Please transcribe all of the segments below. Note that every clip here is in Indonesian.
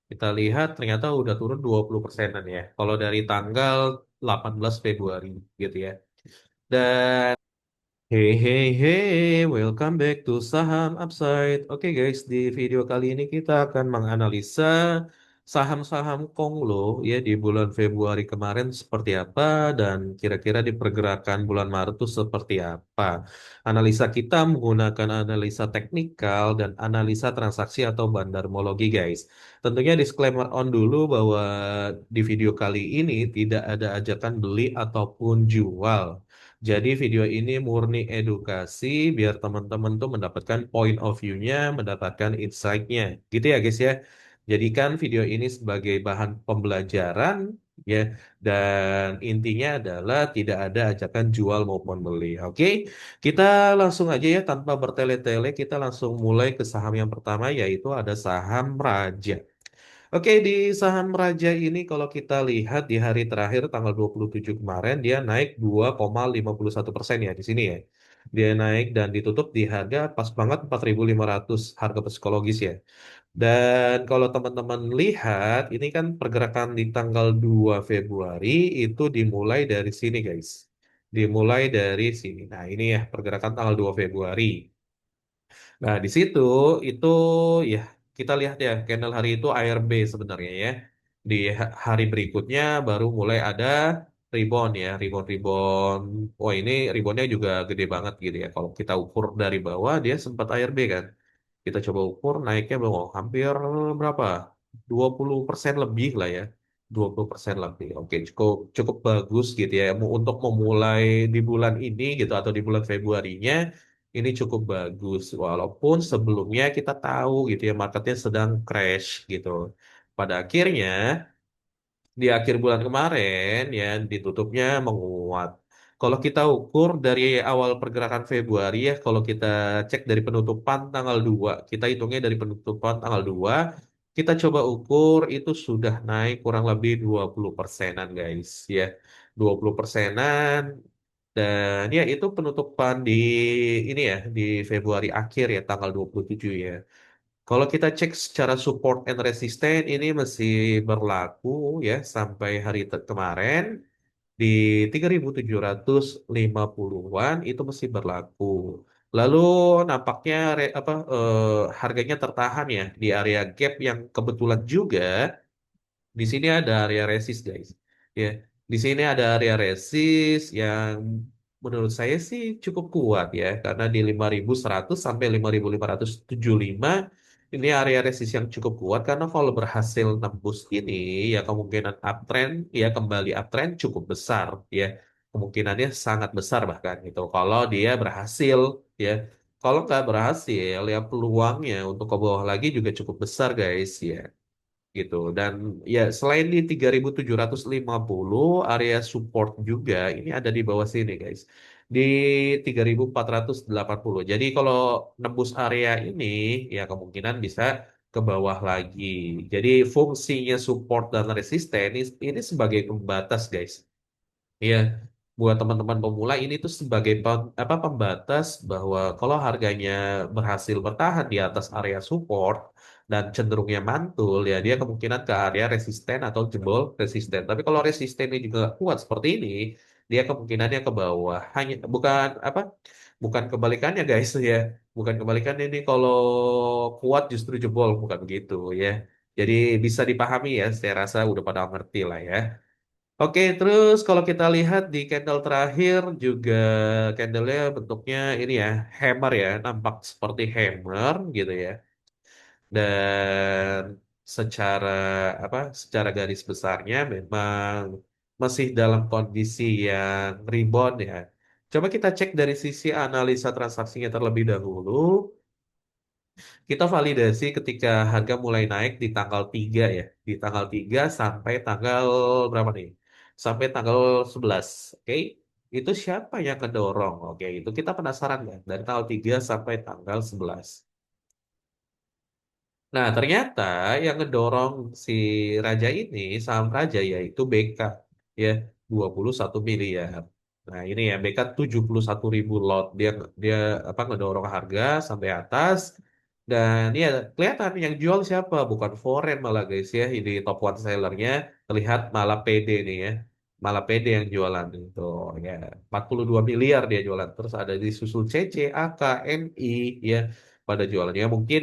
Kita lihat ternyata udah turun 20 persenan ya. Kalau dari tanggal 18 Februari gitu ya. Dan hey hey hey, welcome back to Saham Upside. Oke guys, di video kali ini kita akan menganalisa saham-saham Konglo ya di bulan Februari kemarin seperti apa dan kira-kira di pergerakan bulan Maret itu seperti apa. Analisa kita menggunakan analisa teknikal dan analisa transaksi atau bandarmologi guys. Tentunya disclaimer on dulu bahwa di video kali ini tidak ada ajakan beli ataupun jual. Jadi video ini murni edukasi biar teman-teman tuh mendapatkan point of view-nya, mendapatkan insight-nya. Gitu ya guys ya. Jadikan video ini sebagai bahan pembelajaran ya dan intinya adalah tidak ada ajakan jual maupun beli. Oke. Kita langsung aja ya tanpa bertele-tele kita langsung mulai ke saham yang pertama yaitu ada saham Raja. Oke, di saham Raja ini kalau kita lihat di hari terakhir tanggal 27 kemarin dia naik 2,51% ya di sini ya. Dia naik dan ditutup di harga pas banget 4.500 harga psikologis ya. Dan kalau teman-teman lihat ini kan pergerakan di tanggal 2 Februari itu dimulai dari sini guys. Dimulai dari sini. Nah, ini ya pergerakan tanggal 2 Februari. Nah, di situ itu ya kita lihat ya candle hari itu ARB sebenarnya ya. Di hari berikutnya baru mulai ada rebound ya, rebound-rebound. Wah, ini reboundnya juga gede banget gitu ya. Kalau kita ukur dari bawah dia sempat ARB kan. Kita coba ukur naiknya belum hampir berapa? 20% lebih lah ya. 20% lebih. Oke, cukup cukup bagus gitu ya. Untuk memulai di bulan ini gitu atau di bulan Februarinya ini cukup bagus. Walaupun sebelumnya kita tahu gitu ya marketnya sedang crash gitu. Pada akhirnya di akhir bulan kemarin ya ditutupnya menguat. Kalau kita ukur dari awal pergerakan Februari ya, kalau kita cek dari penutupan tanggal 2, kita hitungnya dari penutupan tanggal 2, kita coba ukur itu sudah naik kurang lebih 20 persenan guys ya. 20 persenan dan ya itu penutupan di ini ya di Februari akhir ya tanggal 27 ya. Kalau kita cek secara support and resisten ini masih berlaku ya sampai hari kemarin di 3.750-an itu masih berlaku. Lalu nampaknya harganya tertahan ya di area gap yang kebetulan juga di sini ada area resist guys. Ya, di sini ada area resist yang menurut saya sih cukup kuat ya karena di 5.100 sampai 5.575 ini area resist yang cukup kuat karena kalau berhasil nembus ini ya kemungkinan uptrend ya kembali uptrend cukup besar ya. Kemungkinannya sangat besar bahkan itu kalau dia berhasil ya. Kalau nggak berhasil ya peluangnya untuk ke bawah lagi juga cukup besar guys ya gitu. Dan ya selain di 3.750 area support juga ini ada di bawah sini guys. Di 3.480. Jadi kalau nembus area ini ya kemungkinan bisa ke bawah lagi. Jadi fungsinya support dan resisten ini sebagai pembatas guys. Iya, buat teman-teman pemula ini tuh sebagai pembatas bahwa kalau harganya berhasil bertahan di atas area support dan cenderungnya mantul ya dia kemungkinan ke area resisten atau jebol resisten. Tapi kalau resistennya juga kuat seperti ini, dia kemungkinannya ke bawah. Hanya bukan kebalikannya guys ya. Bukan kebalikannya ini kalau kuat justru jebol bukan begitu ya. Jadi bisa dipahami ya, saya rasa udah pada ngerti lah ya. Oke, terus kalau kita lihat di candle terakhir juga candlenya bentuknya ini ya, hammer ya, nampak seperti hammer gitu ya. Dan secara secara garis besarnya memang masih dalam kondisi yang rebound ya. Coba kita cek dari sisi analisa transaksinya terlebih dahulu. Kita validasi ketika harga mulai naik di tanggal 3 ya. Di tanggal 3 sampai tanggal berapa nih? Sampai tanggal 11. Oke. Itu siapa yang kedorong? Oke, itu kita penasaran kan? Dari tanggal 3 sampai tanggal 11. Nah, ternyata yang ngedorong si raja ini, saham raja yaitu BK ya, 21 miliar. Nah, ini ya BK 71 ribu lot. Dia dia ngedorong harga sampai atas Dan ya kelihatan yang jual siapa? Bukan foreign malah guys ya. Ini top one sellernya terlihat malah PD nih ya. Malah PD yang jualan itu ya 42 miliar dia jualan. Terus ada di susul CC, AK, NI ya pada jualannya. Mungkin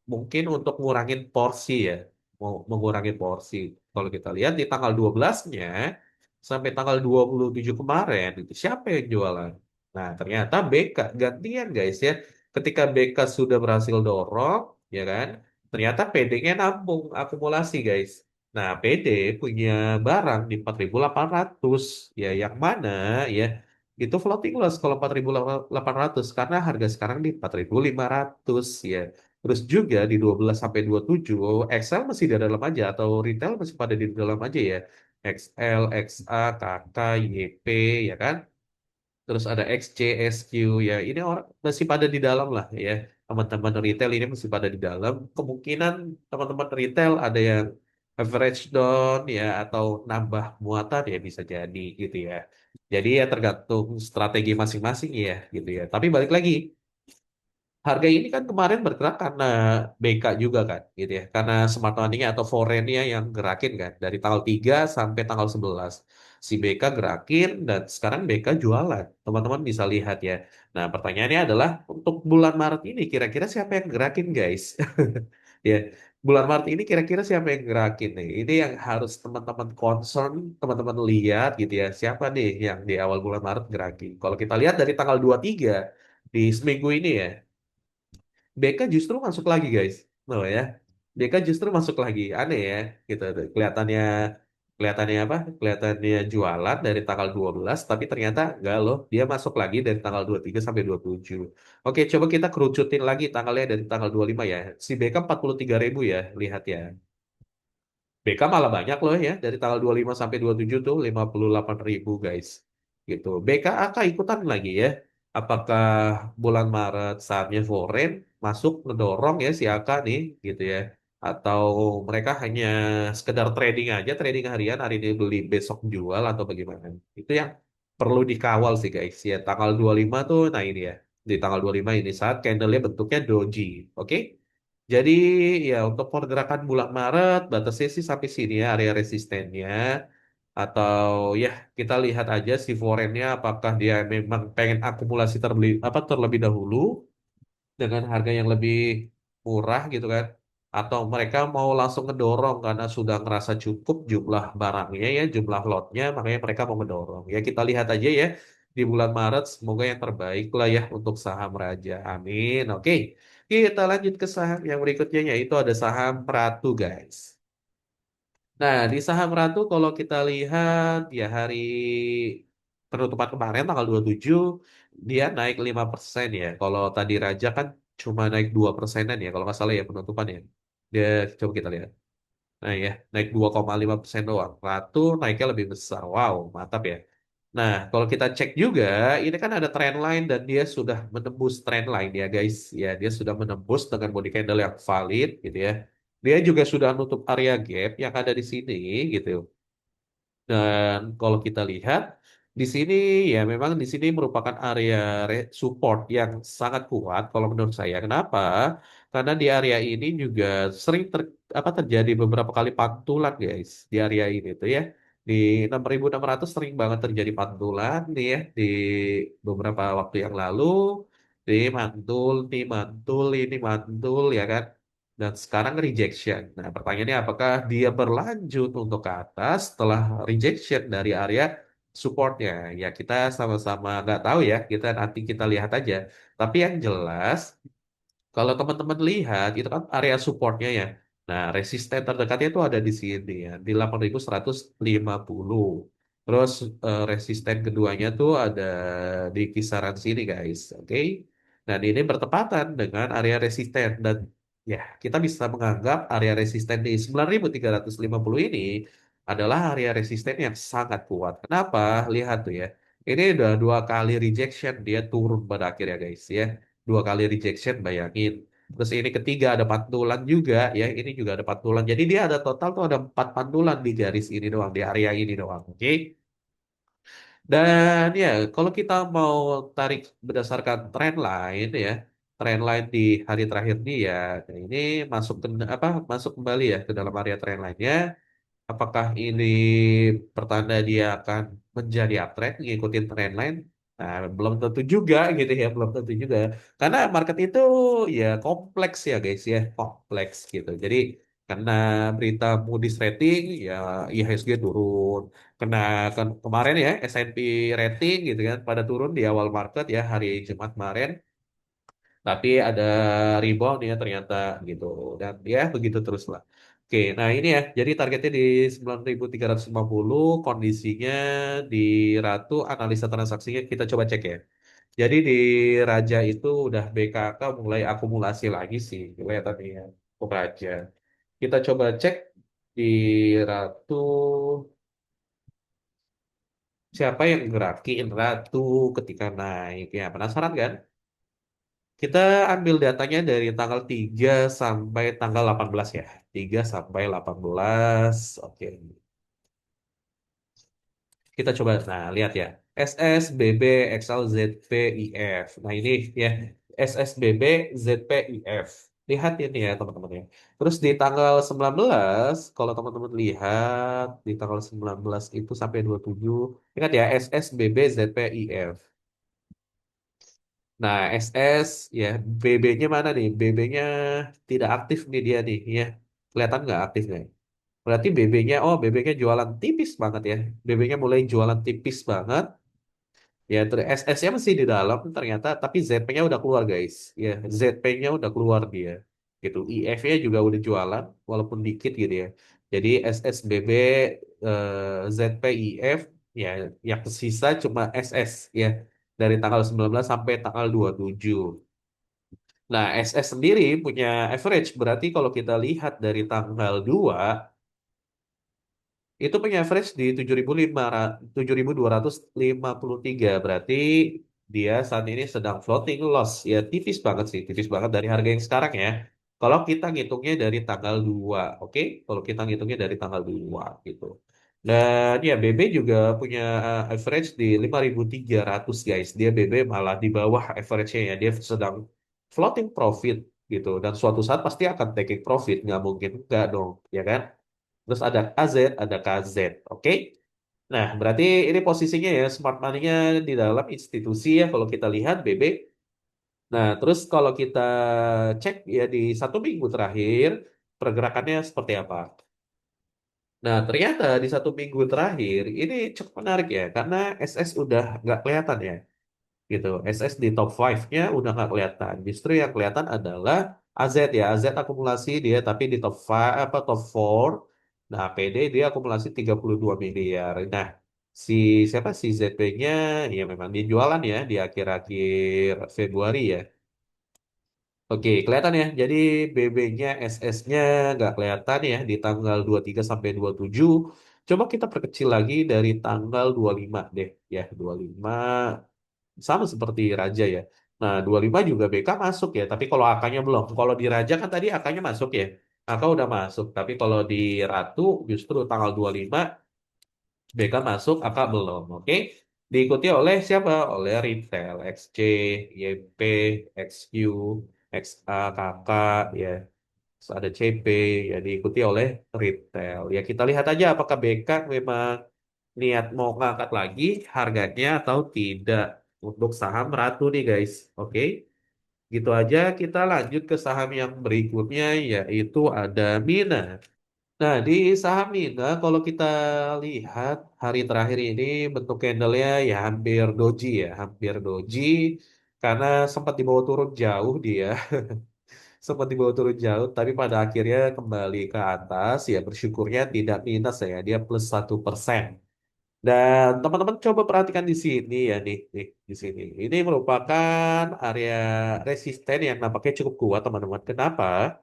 mungkin untuk ngurangin porsi ya. Mau mengurangi porsi. Kalau kita lihat di tanggal 12-nya sampai tanggal 27 kemarin itu siapa yang jualan? Nah, ternyata BK gantian guys ya. Ketika BK sudah berhasil dorong, ya kan? Ternyata PD-nya nampung akumulasi, guys. Nah, PD punya barang di 4.800, ya yang mana ya itu floating loss kalau 4.800 karena harga sekarang di 4.500 ya. Terus juga di 12 sampai 27 XL masih di dalam aja atau retail masih pada di dalam aja ya. XL, XA, KK, YP ya kan? Terus ada XC, SQ ya. Ini orang masih pada di dalam lah ya. Teman-teman retail ini masih pada di dalam. Kemungkinan teman-teman retail ada yang average down ya atau nambah muatan ya bisa jadi gitu ya. Jadi ya tergantung strategi masing-masing ya gitu ya. Tapi balik lagi, harga ini kan kemarin bergerak karena BK juga kan, gitu ya. Karena smart money atau foreign-nya yang gerakin kan. Dari tanggal 3 sampai tanggal 11. Si BK gerakin dan sekarang BK jualan. Teman-teman bisa lihat ya. Nah pertanyaannya adalah untuk bulan Maret ini kira-kira siapa yang gerakin guys? Ya, bulan Maret ini kira-kira siapa yang gerakin nih? Ini yang harus teman-teman concern, teman-teman lihat gitu ya. Siapa nih yang di awal bulan Maret gerakin? Kalau kita lihat dari tanggal 23 di seminggu ini ya. BK justru masuk lagi guys. Oh ya. BK justru masuk lagi. Aneh ya. Gitu tuh. Kelihatannya apa? Kelihatannya jualan dari tanggal 12 tapi ternyata enggak loh. Dia masuk lagi dari tanggal 23 sampai 27. Oke, coba kita kerucutin lagi tanggalnya dari tanggal 25 ya. Si BK 43.000 ya, lihat ya. BK malah banyak loh ya, dari tanggal 25 sampai 27 tuh 58.000 guys. Gitu. BK akan ikutan lagi ya. Apakah bulan Maret saatnya foreign masuk ngedorong ya si AK nih gitu ya. Atau mereka hanya sekedar trading aja, trading harian, hari ini beli besok jual atau bagaimana. Itu yang perlu dikawal sih guys ya. Tanggal 25 tuh, nah ini ya. Di tanggal 25 ini saat candlenya bentuknya doji. Oke? Jadi ya untuk pergerakan bulan Maret batasnya sih sampai sini ya area resistennya atau ya kita lihat aja si forennya apakah dia memang pengen akumulasi terlebih dahulu dengan harga yang lebih murah gitu kan atau mereka mau langsung ngedorong karena sudah ngerasa cukup jumlah barangnya ya jumlah lotnya makanya mereka mau ngedorong ya kita lihat aja ya di bulan Maret semoga yang terbaik lah ya untuk saham Raja amin oke kita lanjut ke saham yang berikutnya yaitu ada saham Pratu guys. Nah, di saham Ratu kalau kita lihat ya hari penutupan kemarin tanggal 27 dia naik 5% ya. Kalau tadi Raja kan cuma naik 2%-an ya kalau nggak salah ya penutupan ya. Dia coba kita lihat. Nah ya, naik 2,5% doang. Ratu naiknya lebih besar. Wow, mantap ya. Nah, kalau kita cek juga, ini kan ada trend line dan dia sudah menembus trend line ya guys. Ya, dia sudah menembus dengan body candle yang valid gitu ya. Dia juga sudah nutup area gap yang ada di sini gitu. Dan kalau kita lihat di sini ya memang di sini merupakan area support yang sangat kuat kalau menurut saya. Kenapa? Karena di area ini juga sering terjadi beberapa kali pantulan guys di area ini tuh ya. Di 6.600 sering banget terjadi pantulan nih ya di beberapa waktu yang lalu. Ini mantul ya kan. Dan sekarang rejection. Nah, pertanyaannya apakah dia berlanjut untuk ke atas setelah rejection dari area supportnya? Ya, kita sama-sama nggak tahu ya. Kita lihat aja. Tapi yang jelas, kalau teman-teman lihat, itu kan area supportnya ya. Nah, resisten terdekatnya itu ada di sini ya, di 8.150. Terus resisten keduanya tuh ada di kisaran sini guys, oke? Dan ini bertepatan dengan area resisten dan ya kita bisa menganggap area resisten di 9.350 ini adalah area resisten yang sangat kuat. Kenapa? Lihat tuh ya. Ini udah dua kali rejection dia turun pada akhirnya guys ya. Dua kali rejection bayangin. Terus ini ketiga ada pantulan juga ya. Ini juga ada pantulan. Jadi dia ada total tuh ada 4 pantulan di garis ini doang, di area ini doang. Oke. Dan ya, kalau kita mau tarik berdasarkan trend line ya, trendline di hari terakhir nih ya. Nah, ini masuk ke apa masuk kembali ya ke dalam area trendline-nya. Apakah ini pertanda dia akan menjadi uptrend, ngikutin trendline? Nah, belum tentu juga gitu ya, belum tentu juga. Karena market itu ya kompleks ya guys ya, kompleks gitu. Jadi karena berita Moody's rating ya IHSG turun. Kena kemarin ya S&P rating gitu kan pada turun di awal market ya hari Jumat kemarin. Tapi ada rebound ya ternyata gitu. Dan ya begitu terus lah. Oke, nah ini ya. Jadi targetnya di 9.350, kondisinya di Ratu, analisa transaksinya kita coba cek ya. Jadi di Raja itu udah BKK mulai akumulasi lagi sih. Kelihatan ya. Untuk Raja. Kita coba cek di Ratu, siapa yang gerakin Ratu ketika naik. Ya, penasaran kan? Kita ambil datanya dari tanggal 3 sampai tanggal 18 ya. 3 sampai 18. Oke. Kita coba nah lihat ya. SSBB XLZPIF. Nah ini ya SSBB ZPIF. Lihat ini ya teman-teman ya. Terus di tanggal 19 kalau teman-teman lihat di tanggal 19 itu sampai 27 ingat ya SSBB ZPIF. Nah, SS ya BB-nya mana nih? BB-nya tidak aktif nih dia nih ya. Kelihatan nggak aktif nggak? Berarti BB-nya oh BB-nya jualan tipis banget ya. BB-nya mulai jualan tipis banget. Ya, terus SS-nya masih di dalam ternyata, tapi ZP-nya udah keluar guys. Ya, ZP-nya udah keluar dia. Gitu. IF-nya juga udah jualan, walaupun dikit gitu ya. Jadi SSBB, ZPIF, ya yang tersisa cuma SS ya. Dari tanggal 19 sampai tanggal 27. Nah, SS sendiri punya average, berarti kalau kita lihat dari tanggal 2 itu punya average di 7.253. Berarti dia saat ini sedang floating loss. Ya tipis banget sih, tipis banget dari harga yang sekarang ya. Kalau kita ngitungnya dari tanggal 2, oke? Kalau kita ngitungnya dari tanggal 2 gitu. Dan ya BB juga punya average di 5.300 guys. Dia BB malah di bawah average-nya ya. Dia sedang floating profit gitu. Dan suatu saat pasti akan taking profit. Nggak mungkin nggak dong, ya kan? Terus ada KZ, ada KZ. Oke? Nah, berarti ini posisinya ya smart money-nya di dalam institusi ya kalau kita lihat BB. Nah, terus kalau kita cek ya di 1 minggu terakhir pergerakannya seperti apa. Nah, ternyata di 1 minggu terakhir ini cukup menarik ya karena SS udah nggak kelihatan ya gitu. SS di top 5-nya udah nggak kelihatan. Justru yang kelihatan adalah AZ ya. AZ akumulasi dia tapi di top 5 apa top 4. Nah, PD dia akumulasi 32 miliar. Nah, si siapa si ZP-nya ya memang dia jualan ya di akhir-akhir Februari ya. Oke, kelihatan ya. Jadi BB-nya, SS-nya nggak kelihatan ya di tanggal 23 sampai 27. Coba kita perkecil lagi dari tanggal 25 deh ya, 25 sama seperti Raja ya. Nah, 25 juga BK masuk ya, tapi kalau angkanya belum. Kalau di Raja kan tadi angkanya masuk ya. Angka udah masuk, tapi kalau di Ratu justru tanggal 25 BK masuk, angka belum. Oke. Diikuti oleh siapa? Oleh Retail, XC, YP, XQ, XA, KK ya. Terus ada CP ya diikuti oleh Retail. Ya kita lihat aja apakah BK memang niat mau ngangkat lagi harganya atau tidak untuk saham Ratu nih guys. Oke, gitu aja kita lanjut ke saham yang berikutnya yaitu ada Mina. Nah, di saham Mina kalau kita lihat hari terakhir ini bentuk candlenya ya hampir doji ya, hampir doji karena sempat dibawa turun jauh dia. Sempat dibawa turun jauh, tapi pada akhirnya kembali ke atas ya bersyukurnya tidak minus ya, dia plus 1%. Dan teman-teman coba perhatikan di sini ya nih di sini. Ini merupakan area resisten yang nampaknya cukup kuat teman-teman. Kenapa?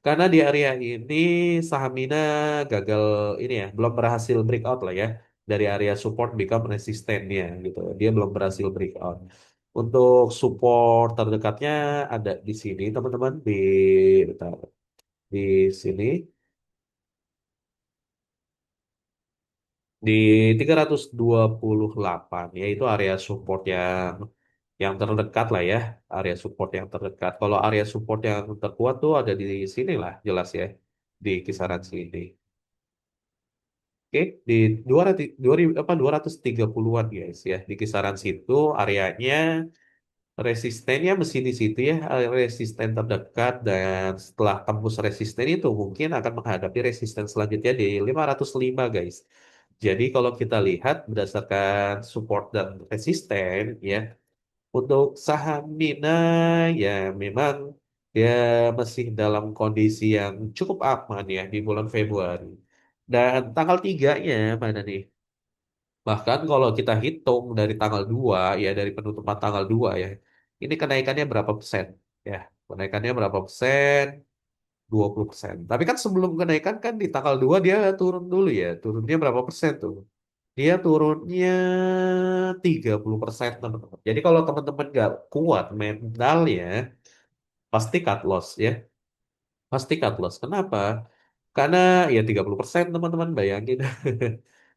Karena di area ini saham Mina gagal ini ya, belum berhasil breakout lah ya dari area support become resistennya gitu. Dia belum berhasil breakout. Untuk support terdekatnya ada di sini teman-teman bentar, di sini di 328 yaitu area support yang yang terdekat lah ya, area support yang terdekat. Kalau area support yang terkuat tuh ada di sini lah, jelas ya, di kisaran sini. Oke, di 200, 2000 apa 230-an guys ya, di kisaran situ areanya, resistennya mesti di situ ya, resisten terdekat, dan setelah tembus resisten itu mungkin akan menghadapi resisten selanjutnya di 505 guys. Jadi kalau kita lihat berdasarkan support dan resisten ya, untuk saham Mina ya memang dia masih dalam kondisi yang cukup aman ya di bulan Februari. Dan tanggal 3-nya mana nih? Bahkan kalau kita hitung dari tanggal 2 ya, dari penutupan tanggal 2 ya. Ini kenaikannya berapa persen? Ya, kenaikannya berapa persen? 20%. Tapi kan sebelum kenaikan kan di tanggal 2 dia turun dulu ya. Turunnya berapa persen tuh? Dia turunnya 30% teman-teman. Jadi kalau teman-teman nggak kuat mentalnya, pasti cut loss ya. Pasti cut loss. Kenapa? Karena ya 30% teman-teman bayangin.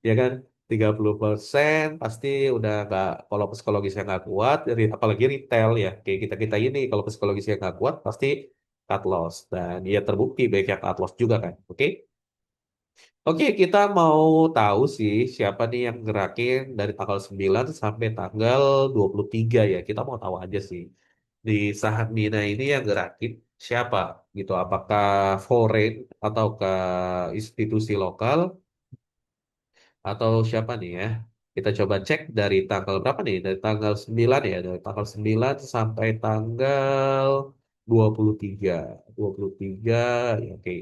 Ya kan? 30% pasti udah nggak, kalau psikologisnya nggak kuat, apalagi retail ya. Kayak kita-kita ini, kalau psikologisnya nggak kuat, pasti cut loss. Dan ya terbukti banyak yang cut loss juga kan. Oke? Oke, kita mau tahu sih siapa nih yang gerakin dari tanggal 9 sampai tanggal 23 ya. Kita mau tahu aja sih. Di saham Mina ini yang gerakin siapa gitu. Apakah foreign ataukah institusi lokal atau siapa nih ya. Kita coba cek dari tanggal berapa nih? Dari tanggal 9 ya. Dari tanggal 9 sampai tanggal 23. 23 ya oke.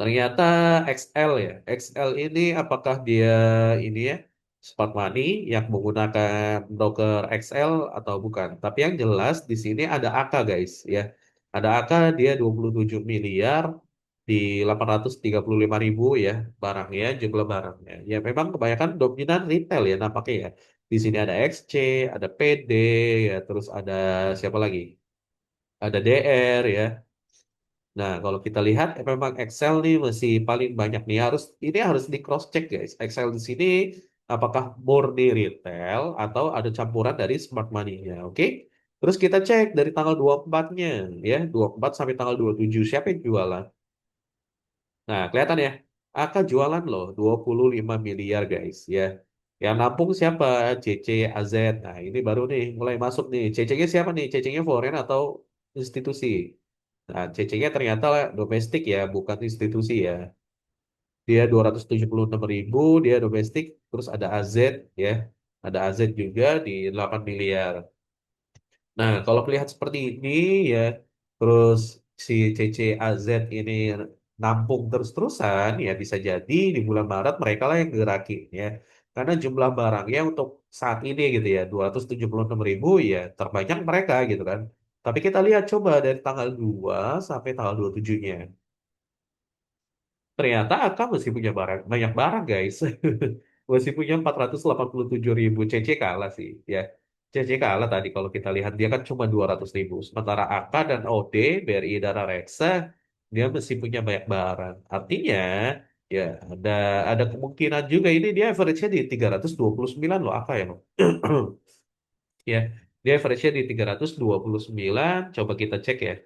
Ternyata XL ya. XL ini apakah dia ini ya smart money yang menggunakan broker XL atau bukan? Tapi yang jelas di sini ada AK guys ya. Ada AK dia 27 miliar di 835.000 ya barangnya, jumlah barangnya. Ya memang kebanyakan dominan retail ya nampaknya ya. Di sini ada XC, ada PD ya, terus ada siapa lagi? Ada DR ya. Nah, kalau kita lihat memang Excel nih masih paling banyak nih, ini harus di cross check guys. Excel di sini apakah murni retail atau ada campuran dari smart money-nya, oke? Terus kita cek dari tanggal 24-nya ya, 24 sampai tanggal 27 siapa yang jualan? Nah, kelihatan ya. AK jualan loh 25 miliar guys ya. Yang nampung siapa? CC AZ. Nah, ini baru nih mulai masuk nih. CC-nya siapa nih? CC-nya foreign atau institusi? Nah, CC-nya ternyata domestik ya, bukan institusi ya. Dia 276.000, dia domestik, terus ada AZ ya. Ada AZ juga di 8 miliar. Nah, kalau melihat seperti ini ya, terus si CC AZ ini nampung terus-terusan, ya bisa jadi di bulan Maret mereka lah yang gerakin ya. Karena jumlah barangnya untuk saat ini gitu ya, 276.000 ya terbanyak mereka gitu kan. Tapi kita lihat coba dari tanggal 2 sampai tanggal 27-nya. Ternyata AK masih punya barang, banyak barang guys. Masih punya 487.000. CC kalah sih ya. CC kalah tadi kalau kita lihat dia kan cuma 200.000. Sementara AK dan OD, BRI Dana Reksa, dia masih punya banyak barang. Artinya ya ada kemungkinan juga ini dia average-nya di 329 loh AK ya loh. Ya, dia average-nya di 329. Coba kita cek ya.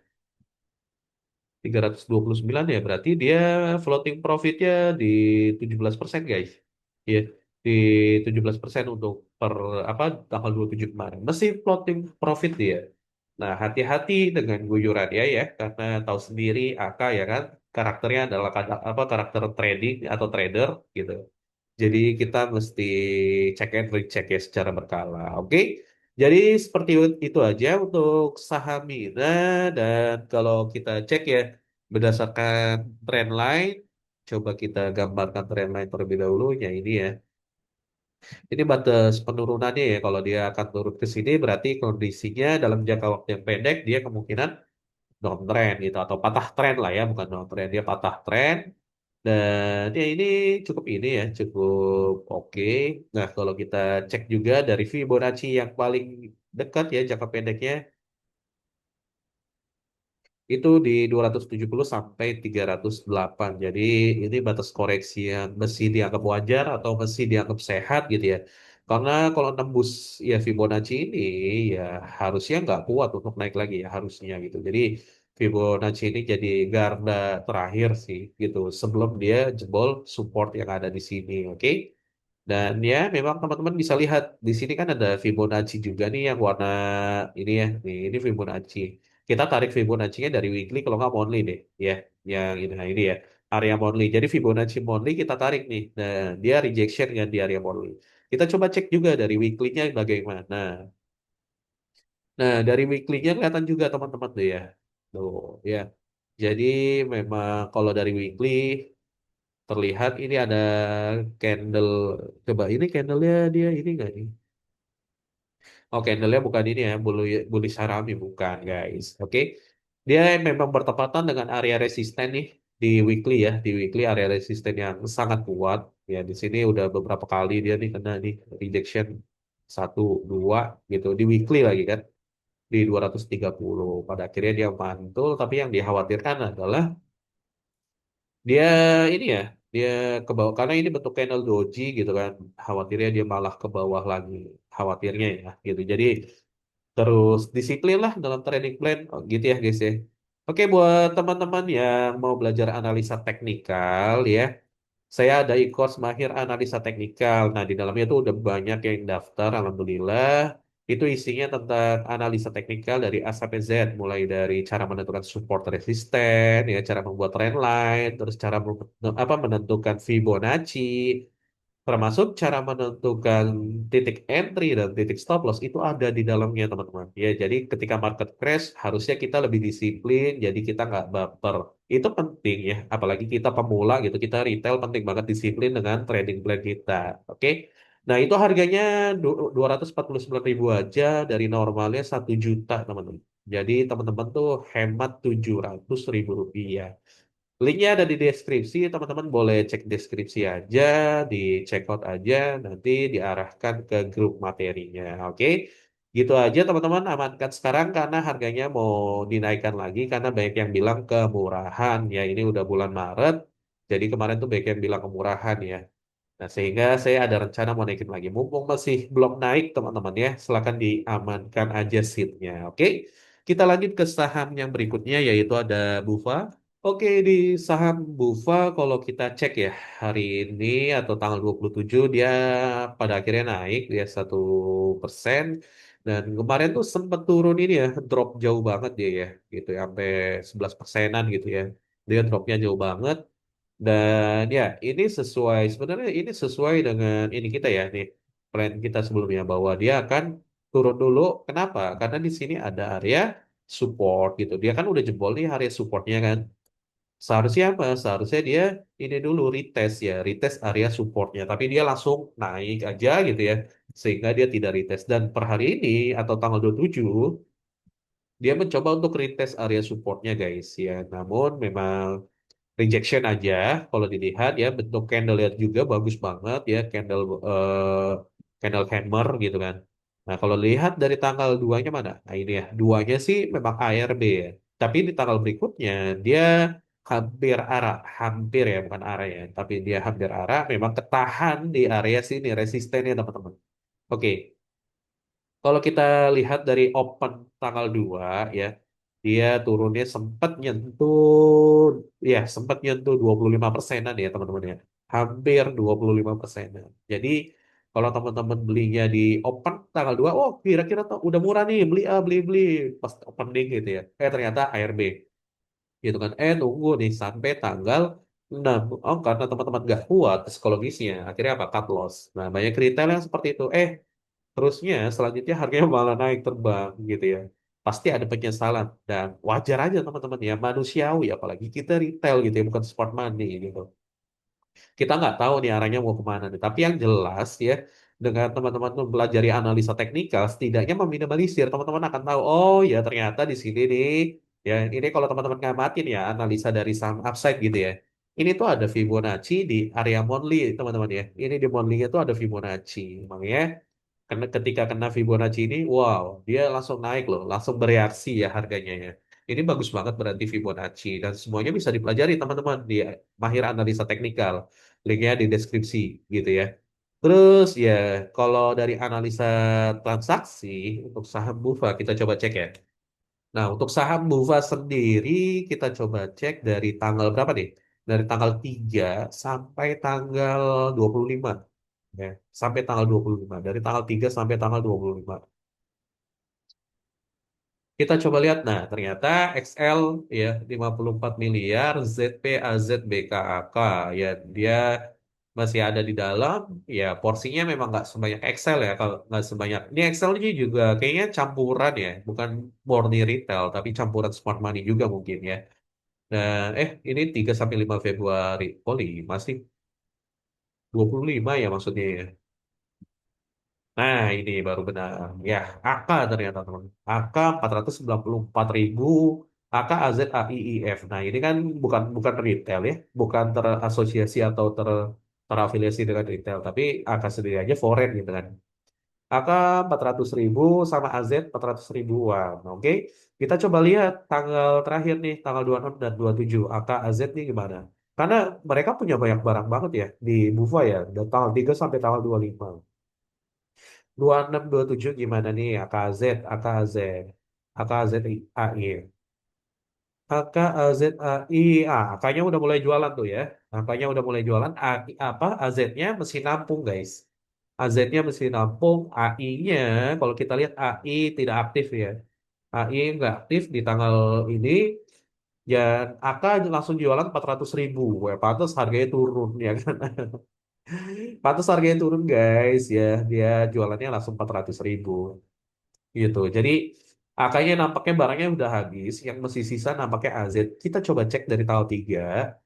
329 ya berarti dia floating profitnya di 17% guys ya, di 17% untuk per apa tanggal 27 kemarin masih floating profit dia. Nah, hati-hati dengan guyuran ya karena tahu sendiri AK ya kan karakternya adalah karakter trading atau trader gitu. Jadi kita mesti check and recheck ya secara berkala. Oke. Jadi seperti itu aja untuk saham Mina, dan kalau kita cek ya berdasarkan trendline, coba kita gambarkan trendline terlebih dahulu ya ini ya. Ini batas penurunannya ya, kalau dia akan turun ke sini berarti kondisinya dalam jangka waktu yang pendek dia kemungkinan downtrend gitu atau patah tren lah ya, bukan downtrend, dia patah tren. Dan ya ini cukup ini ya, cukup oke. Nah, kalau kita cek juga dari Fibonacci yang paling dekat ya jangka pendeknya itu di 270 sampai 308. Jadi ini batas koreksi yang mesti dianggap wajar atau mesti dianggap sehat gitu ya. Karena kalau nembus ya Fibonacci ini ya harusnya nggak kuat untuk naik lagi ya harusnya gitu. Jadi Fibonacci ini jadi garda terakhir sih gitu sebelum dia jebol support yang ada di sini, oke? Dan ya memang teman-teman bisa lihat di sini kan ada Fibonacci juga nih yang warna ini ya, nih ini Fibonacci. Kita tarik Fibonacci-nya dari weekly kalau nggak monthly deh, ya yang ini, nah ini ya area monthly. Jadi Fibonacci monthly kita tarik nih, nah dia rejection kan di area monthly. Kita coba cek juga dari weekly-nya bagaimana. Nah, dari weekly-nya kelihatan juga teman-teman tuh ya. Tuh, ya. Jadi memang kalau dari weekly terlihat ini ada candle. Coba ini candle-nya dia ini nggak nih? Oh, candle-nya bukan ini ya, bulu sarami bukan, guys. Oke. Dia memang bertepatan dengan area resisten nih di weekly ya, di weekly area resisten yang sangat kuat. Ya, di sini udah beberapa kali dia nih kena nih rejection satu dua gitu di weekly lagi kan di 230. Pada akhirnya dia mantul, tapi yang dikhawatirkan adalah dia ini ya, dia ke bawah karena ini bentuk candle doji gitu kan. Khawatirnya dia malah ke bawah lagi, khawatirnya ya gitu. Jadi terus disiplin lah dalam trading plan. Oh, gitu ya guys ya. Oke, buat teman-teman yang mau belajar analisa teknikal ya, saya ada e-course mahir analisa teknikal. Nah, di dalamnya itu udah banyak yang daftar, alhamdulillah. Itu isinya tentang analisa teknikal dari A sampai Z, mulai dari cara menentukan support resisten, ya, cara membuat trend line, terus cara menentukan Fibonacci, termasuk cara menentukan titik entry dan titik stop loss itu ada di dalamnya teman-teman. Ya, jadi ketika market crash harusnya kita lebih disiplin, jadi kita nggak baper. Itu penting ya, apalagi kita pemula gitu, kita retail penting banget disiplin dengan trading plan kita. Oke. Nah, itu harganya 249.000 aja dari normalnya 1 juta teman-teman. Jadi teman-teman tuh hemat 700.000 rupiah. Linknya ada di deskripsi, teman-teman boleh cek deskripsi aja, di check out aja, nanti diarahkan ke grup materinya. Oke, gitu aja teman-teman, amankan sekarang karena harganya mau dinaikkan lagi karena banyak yang bilang kemurahan ya. Ini udah bulan Maret, jadi kemarin tuh banyak yang bilang kemurahan ya. Nah, sehingga saya ada rencana mau naikin lagi. Mumpung masih belum naik, teman-teman ya, silakan diamankan aja seatnya. Oke, kita lanjut ke saham yang berikutnya, yaitu ada Bufa. Oke, di saham Bufa, kalau kita cek ya, hari ini atau tanggal 27, dia pada akhirnya naik, dia 1%. Dan kemarin tuh sempat turun ini ya, drop jauh banget dia ya, gitu ya, sampai 11%-an gitu ya. Dia dropnya jauh banget. Dan ya, ini sesuai sebenarnya ini sesuai dengan ini kita ya nih plan kita sebelumnya bahwa dia akan turun dulu. Kenapa? Karena di sini ada area support gitu. Dia kan udah jebol nih area supportnya kan. Seharusnya apa? Seharusnya dia ini dulu retest ya, retest area supportnya. Tapi dia langsung naik aja gitu ya, sehingga dia tidak retest. Dan per hari ini atau tanggal 27 dia mencoba untuk retest area supportnya guys ya. Namun memang rejection aja kalau dilihat ya bentuk candle lihat juga bagus banget ya candle hammer gitu kan. Nah, kalau lihat dari tanggal 2-nya mana? Nah, ini ya. 2-nya sih memang ARB ya. Tapi di tanggal berikutnya dia hampir arah, hampir ya bukan arah ya, tapi dia hampir arah memang ketahan di area sini resistennya teman-teman. Oke, kalau kita lihat dari open tanggal 2 ya, dia turunnya sempat nyentuh 25%-an ya teman-teman ya. Hampir 25%-an. Jadi kalau teman-teman belinya di open tanggal 2, oh kira-kira tuh udah murah nih, beli beli pas opening gitu ya. Ternyata ARB gitu kan. Nunggu nih sampai tanggal 6. Oh, karena teman-teman nggak kuat psikologisnya, akhirnya apa? Cut loss. Nah, banyak retail yang seperti itu. Terusnya selanjutnya harganya malah naik terbang gitu ya. Pasti ada penyesalan dan wajar aja teman-teman ya manusiawi apalagi kita retail gitu ya bukan sport money gitu. Kita nggak tahu nih arahnya mau kemana nih. Tapi yang jelas ya dengan teman-teman mempelajari analisa teknikal setidaknya meminimalisir teman-teman akan tahu oh ya ternyata di sini nih ya ini kalau teman-teman ngamatin ya analisa dari saham upside gitu ya. Ini tuh ada Fibonacci di area monthly teman-teman ya. Ini di monthly-nya tuh ada Fibonacci. Makanya karena ketika kena Fibonacci ini, wow, dia langsung naik loh, langsung bereaksi ya harganya ya. Ini bagus banget berarti Fibonacci dan semuanya bisa dipelajari teman-teman di Mahir Analisa Teknikal. Linknya di deskripsi gitu ya. Terus ya, kalau dari analisa transaksi untuk saham Bufa kita coba cek ya. Nah, untuk saham Bufa sendiri kita coba cek dari tanggal berapa nih? Dari tanggal 3 sampai tanggal 25 ya. Sampai tanggal 25. Dari tanggal 3 sampai tanggal 25. Kita coba lihat, nah ternyata XL ya 54 miliar, ZP AZ BKAK ya dia masih ada di dalam, ya porsinya memang nggak sebanyak Excel ya, kalau nggak sebanyak ini Excel ini juga kayaknya campuran ya, bukan murni retail tapi campuran smart money juga mungkin ya. Dan ini 3 sampai 5 Februari. Oh, 5 sih. 25 ya maksudnya ya. Nah, ini baru benar. Ya, AK ternyata teman. AK 494.000, AK AZAIIF. Nah, ini kan bukan bukan retail ya, bukan terasosiasi atau terafiliasi dengan retail, tapi AK sendiri aja foreign gitu kan. AK 400.000 sama AZ 400 ribuan. Oke, kita coba lihat tanggal terakhir nih, tanggal 26 dan 27. AK AZ nih gimana? Karena mereka punya banyak barang banget ya di Bufa ya, dari tanggal 3 sampai tanggal 25. 26, 27 gimana nih? AKZ, AKZ, AKZAI. AKAZAI, angkanya udah mulai jualan tuh ya. Angkanya udah mulai jualan. Apa? AZ-nya mesti nampung, guys. AZ-nya mesti nampung. AI-nya, kalau kita lihat AI tidak aktif ya. AI nggak aktif di tanggal ini. Dan AK langsung jualan 400.000. Wah, pantas harganya turun ya kan. Pantas harganya turun, guys ya. Dia jualannya langsung 400.000 gitu. Jadi angkanya nampaknya barangnya udah habis, yang masih sisa nampaknya AZ. Kita coba cek dari tanggal 3.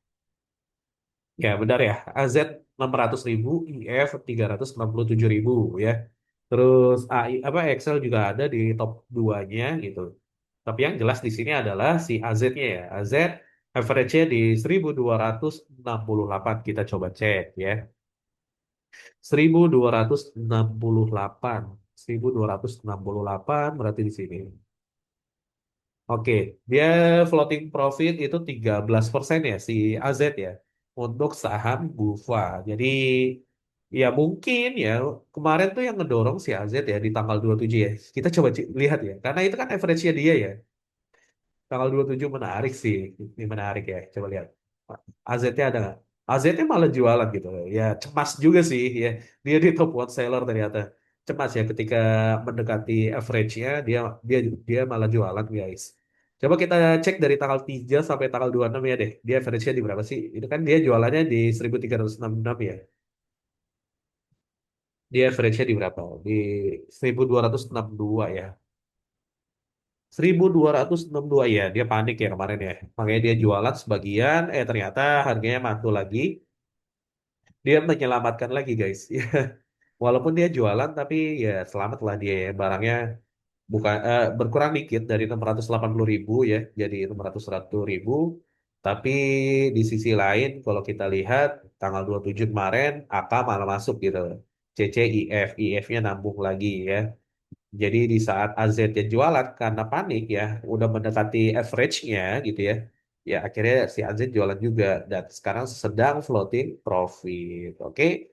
Ya, benar ya. AZ 600.000, IF 367.000 ya. Terus AI apa Excel juga ada di top 2-nya gitu. Tapi yang jelas di sini adalah si AZ-nya ya. AZ average-nya di 1268, kita coba cek ya. 1268. 1268 berarti di sini. Oke, dia floating profit itu 13% ya si AZ ya untuk saham Bufa. Jadi ya mungkin ya kemarin tuh yang ngedorong si AZ ya di tanggal 27 ya. Kita coba lihat ya. Karena itu kan average-nya dia ya. Tanggal 27 menarik sih. Ini menarik ya. Coba lihat. AZ-nya ada nggak? AZ-nya malah jualan gitu. Ya cemas juga sih ya. Dia di top one seller ternyata. Cemas ya ketika mendekati average-nya dia dia dia malah jualan guys. Coba kita cek dari tanggal 3 sampai tanggal 26 ya deh. Dia average-nya di berapa sih? Itu kan dia jualannya di 1366 ya. Dia average-nya di berapa? Di 1262 ya. 1262 ya, dia panik ya kemarin ya. Makanya dia jualan sebagian, ternyata harganya mantul lagi. Dia menyelamatkan lagi guys. Ya, walaupun dia jualan tapi ya selamat lah dia ya. Barangnya bukan berkurang dikit dari 680.000 ya jadi 601.000. Tapi di sisi lain kalau kita lihat tanggal 27 kemarin AK malah masuk gitu. CCIF, IF-nya nambung lagi ya. Jadi di saat AZ yang jualan karena panik ya, udah mendekati average-nya gitu ya. Ya akhirnya si AZ jualan juga dan sekarang sedang floating profit. Oke.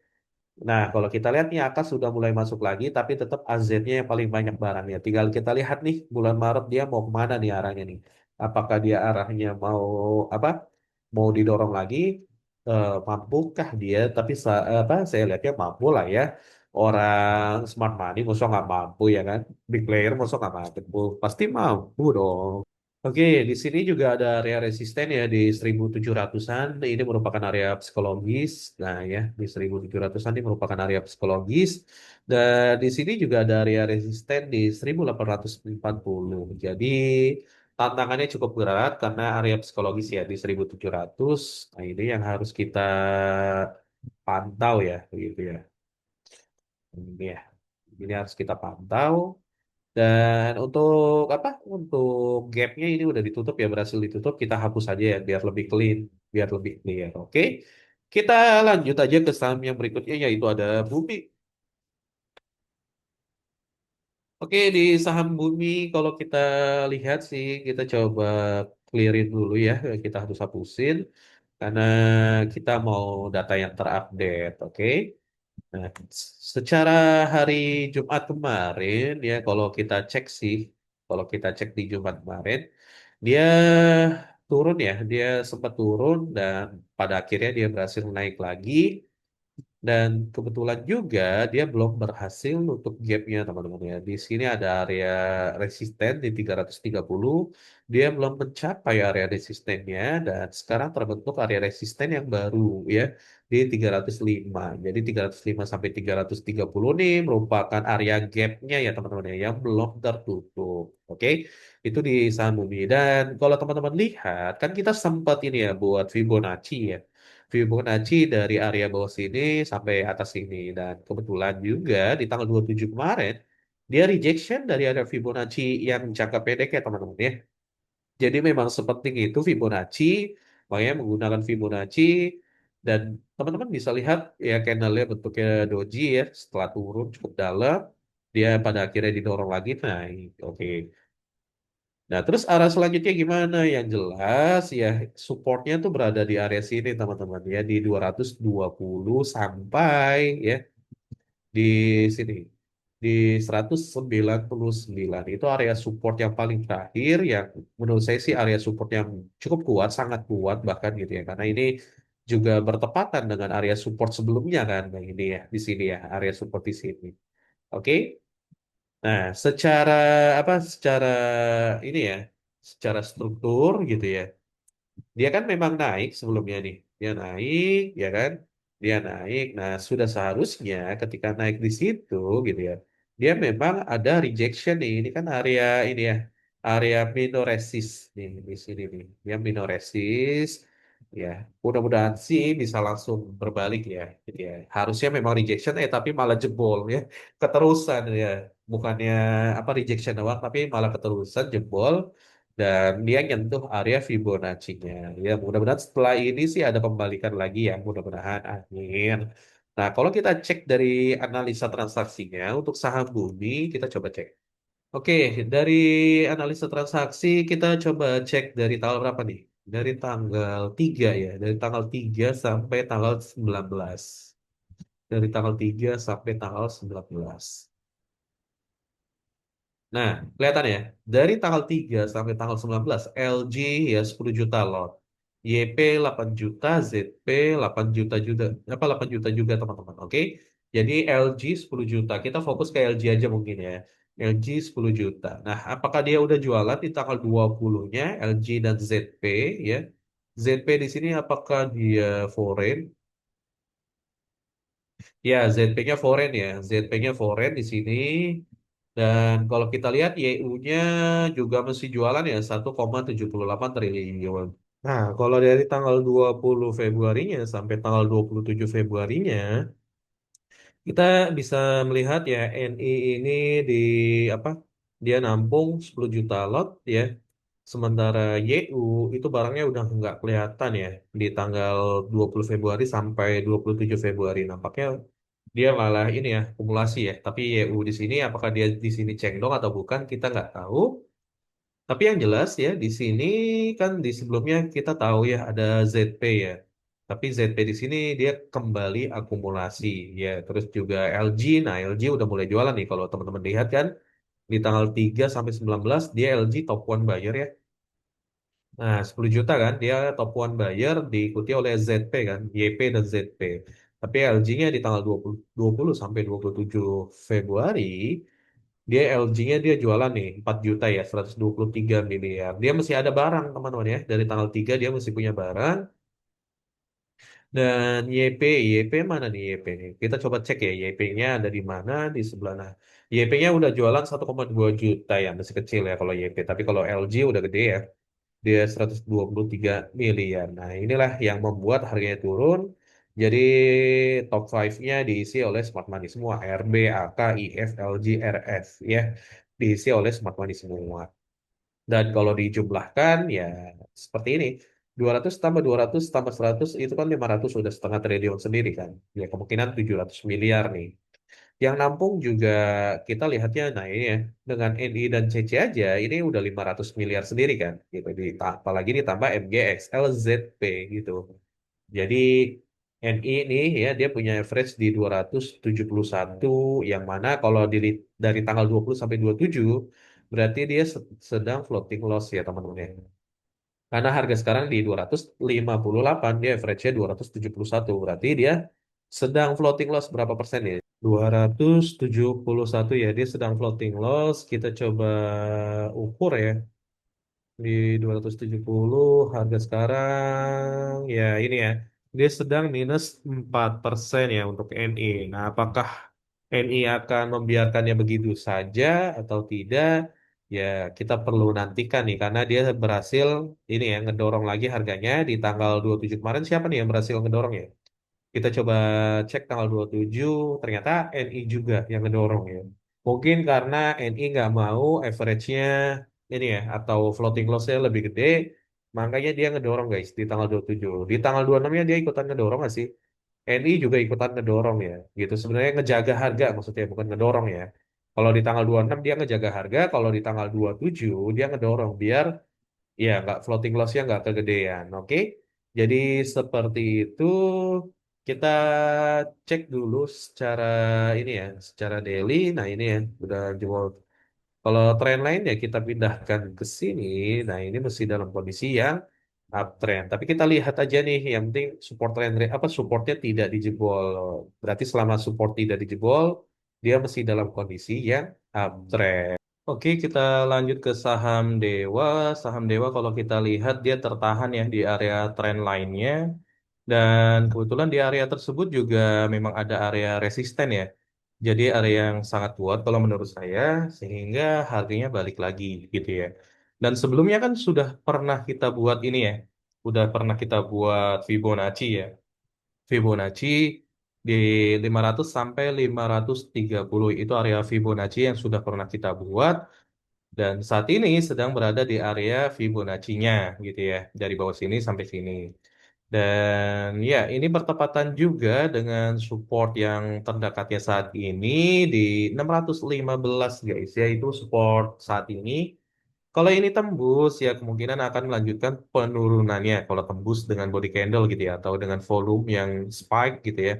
Nah, kalau kita lihat nih atas sudah mulai masuk lagi tapi tetap AZ-nya yang paling banyak barangnya. Tinggal kita lihat nih bulan Maret dia mau kemana nih arahnya nih. Apakah dia arahnya mau apa? Mau didorong lagi, mampukah dia? Tapi saya lihatnya mampu lah ya. Orang smart money masa nggak mampu ya kan? Big player masa nggak mampu? Pasti mampu dong. Oke, di sini juga ada area resisten ya di 1700-an. Ini merupakan area psikologis. Nah ya, di 1700-an ini merupakan area psikologis. Dan di sini juga ada area resisten di 1840. Jadi tantangannya cukup berat karena area psikologis ya di 1700. Nah ini yang harus kita pantau ya, begitu ya. Ini ya, ini harus kita pantau. Dan untuk apa? Untuk gapnya ini udah ditutup ya, berhasil ditutup. Kita hapus aja ya, biar lebih clean, biar lebih clear. Oke, kita lanjut aja ke saham yang berikutnya yaitu ada Bumi. Oke, di saham Bumi kalau kita lihat sih, kita coba clearin dulu ya. Kita harus hapusin karena kita mau data yang terupdate. Oke. Nah, secara hari Jumat kemarin ya kalau kita cek sih, kalau kita cek di Jumat kemarin, dia turun ya, dia sempat turun dan pada akhirnya dia berhasil naik lagi. Dan kebetulan juga dia belum berhasil nutup gapnya teman-teman ya. Di sini ada area resisten di 330. Dia belum mencapai area resistennya dan sekarang terbentuk area resisten yang baru ya di 305. Jadi 305 sampai 330 nih merupakan area gapnya ya teman-teman ya yang belum tertutup. Oke, itu di saham Bumi. Dan kalau teman-teman lihat kan kita sempat ini ya buat Fibonacci ya. Fibonacci dari area bawah sini sampai atas sini. Dan kebetulan juga di tanggal 27 kemarin, dia rejection dari area Fibonacci yang jangka pendek ya teman-teman ya. Jadi memang sepenting itu Fibonacci, makanya menggunakan Fibonacci. Dan teman-teman bisa lihat ya candlenya bentuknya doji ya. Setelah turun cukup dalam, dia pada akhirnya didorong lagi naik. Oke. Nah, terus arah selanjutnya gimana? Yang jelas ya supportnya tuh berada di area sini teman-teman ya di 220 sampai ya di sini di 199 itu area support yang paling terakhir yang menurut saya sih area support yang cukup kuat, sangat kuat bahkan gitu ya. Karena ini juga bertepatan dengan area support sebelumnya kan, nah ini ya di sini ya area support di sini. Oke. Nah, secara apa? Secara ini ya, secara struktur gitu ya. Dia kan memang naik sebelumnya nih. Dia naik, ya kan? Dia naik. Nah, sudah seharusnya ketika naik di situ gitu ya. Dia memang ada rejection nih. Ini kan area ini ya. Area minoresis nih di sini nih. Dia minoresis. Ya, mudah-mudahan sih bisa langsung berbalik ya. Gitu ya. Harusnya memang rejection tapi malah jebol ya. Keterusan ya. Bukannya apa rejection doang tapi malah keterusan jebol dan dia nyentuh area Fibonacci-nya. Ya, mudah-mudahan setelah ini sih ada pembalikan lagi ya, mudah-mudahan. Amin. Nah, kalau kita cek dari analisa transaksinya untuk saham Bumi, kita coba cek. Oke, dari analisa transaksi kita coba cek dari tanggal berapa nih? Dari tanggal 3 ya, dari tanggal 3 sampai tanggal 19. Dari tanggal 3 sampai tanggal 19. Nah, kelihatan ya, dari tanggal 3 sampai tanggal 19, LG ya 10 juta lot. YP 8 juta, ZP 8 juta juga, apa 8 juta juga teman-teman, oke? Jadi LG 10 juta, kita fokus ke LG aja mungkin ya. LG 10 juta. Nah, apakah dia udah jualan di tanggal 20-nya LG dan ZP ya? ZP di sini apakah dia foreign? Ya, ZP-nya foreign ya. ZP-nya foreign di sini. Dan kalau kita lihat YU-nya juga masih jualan ya 1,78 triliun. Nah, kalau dari tanggal 20 Februarinya sampai tanggal 27 Februarinya, kita bisa melihat ya NI ini di apa? Dia nampung 10 juta lot ya. Sementara YU itu barangnya udah nggak kelihatan ya di tanggal 20 Februari sampai 27 Februari. Nampaknya dia malah ini ya akumulasi ya. Tapi YU di sini apakah dia di sini cengdong atau bukan kita nggak tahu. Tapi yang jelas ya di sini kan di sebelumnya kita tahu ya ada ZP ya. Tapi ZP di sini dia kembali akumulasi ya. Terus juga LG. Nah, LG udah mulai jualan nih kalau teman-teman lihat kan di tanggal 3 sampai 19 dia LG top one buyer ya. Nah, 10 juta kan dia top one buyer diikuti oleh ZP kan, YP dan ZP. Tapi LG-nya di tanggal 20 sampai 27 Februari dia LG-nya dia jualan nih 4 juta ya 123 miliar. Dia masih ada barang teman-teman ya. Dari tanggal 3 dia masih punya barang. Dan YP mana nih YP nih? Kita coba cek ya YP-nya ada di mana di sebelah nah. YP-nya udah jualan 1,2 juta ya masih kecil ya kalau YP. Tapi kalau LG udah gede ya. Dia 123 miliar. Nah, inilah yang membuat harganya turun. Jadi top 5-nya diisi oleh smart money semua. RB, AK, IF, LG, RF ya. Diisi oleh smart money semua. Dan kalau dijumlahkan ya seperti ini. 200 tambah 200 tambah 100 itu kan 500 sudah setengah triliun sendiri kan. Ya kemungkinan 700 miliar nih. Yang nampung juga kita lihatnya, nah ini ya, dengan NI dan CC aja, ini udah 500 miliar sendiri kan, gitu. Apalagi ditambah MGX, LZP gitu. Jadi NI ini ya dia punya average di 271 yang mana kalau dari tanggal 20 sampai 27 berarti dia sedang floating loss ya teman-teman ya. Karena harga sekarang di 258 dia average-nya 271 berarti dia sedang floating loss berapa persen ya? 271 ya dia sedang floating loss. Kita coba ukur ya di 270 harga sekarang ya ini ya dia sedang minus 4% ya untuk NI. Nah, apakah NI akan membiarkannya begitu saja atau tidak? Ya, kita perlu nantikan nih karena dia berhasil ini ya ngedorong lagi harganya di tanggal 27 kemarin siapa nih yang berhasil ngedorong ya? Kita coba cek tanggal 27, ternyata NI juga yang ngedorong ya. Mungkin karena NI nggak mau average-nya ini ya, atau floating loss-nya lebih gede, makanya dia ngedorong guys di tanggal 27. Di tanggal 26-nya dia ikutan ngedorong nggak sih? NI juga ikutan ngedorong ya, gitu. Sebenarnya ngejaga harga maksudnya, bukan ngedorong ya. Kalau di tanggal 26 dia ngejaga harga, kalau di tanggal 27 dia ngedorong biar ya nggak floating loss-nya nggak kegedean, oke? Jadi seperti itu kita cek dulu secara ini ya, secara daily. Nah ini ya udah jebol. Kalau tren lain ya kita pindahkan ke sini. Nah ini masih dalam kondisi yang uptrend. Tapi kita lihat aja nih, yang penting support trend apa supportnya tidak dijebol. Berarti selama support tidak dijebol, dia masih dalam kondisi yang uptrend. Oke, kita lanjut ke saham Dewa. Saham Dewa kalau kita lihat dia tertahan ya di area tren lainnya. Dan kebetulan di area tersebut juga memang ada area resisten ya. Jadi area yang sangat kuat kalau menurut saya sehingga harganya balik lagi gitu ya. Dan sebelumnya kan sudah pernah kita buat ini ya. Udah pernah kita buat Fibonacci ya. Fibonacci di 500 sampai 530 itu area Fibonacci yang sudah pernah kita buat dan saat ini sedang berada di area Fibonacci-nya gitu ya, dari bawah sini sampai sini. Dan ya, ini bertepatan juga dengan support yang terdekatnya saat ini di 615 guys, ya itu support saat ini. Kalau ini tembus ya kemungkinan akan melanjutkan penurunannya kalau tembus dengan body candle gitu ya atau dengan volume yang spike gitu ya.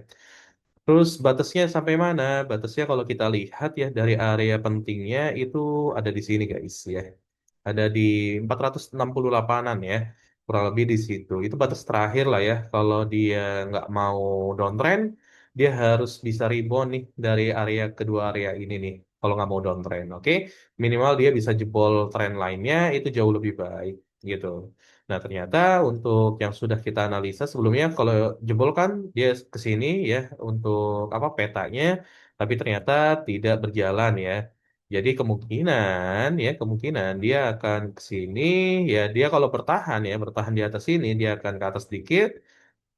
Terus batasnya sampai mana? Batasnya kalau kita lihat ya dari area pentingnya itu ada di sini guys ya. Ada di 468-an ya. Kurang lebih di situ. Itu batas terakhir lah ya. Kalau dia nggak mau downtrend, dia harus bisa rebound nih dari area kedua area ini nih. Kalau nggak mau downtrend, oke? Minimal dia bisa jebol tren lainnya itu jauh lebih baik gitu. Nah, ternyata untuk yang sudah kita analisa sebelumnya, kalau jebol kan dia ke sini ya untuk apa petanya, tapi ternyata tidak berjalan ya. Jadi kemungkinan dia akan ke sini ya dia kalau bertahan ya bertahan di atas sini dia akan ke atas sedikit,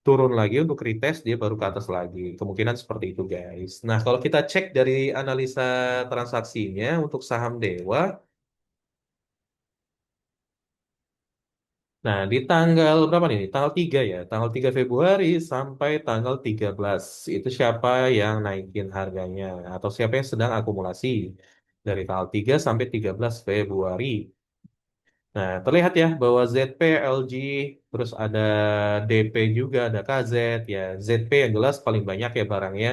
turun lagi untuk retest dia baru ke atas lagi. Kemungkinan seperti itu guys. Nah, kalau kita cek dari analisa transaksinya untuk saham Dewa. Nah, di tanggal berapa nih? Tanggal 3 ya. Tanggal 3 Februari sampai tanggal 13. Itu siapa yang naikin harganya atau siapa yang sedang akumulasi dari tanggal 3 sampai 13 Februari. Nah, terlihat ya bahwa ZP, LG, terus ada DP juga, ada KZ ya. ZP yang jelas paling banyak ya barangnya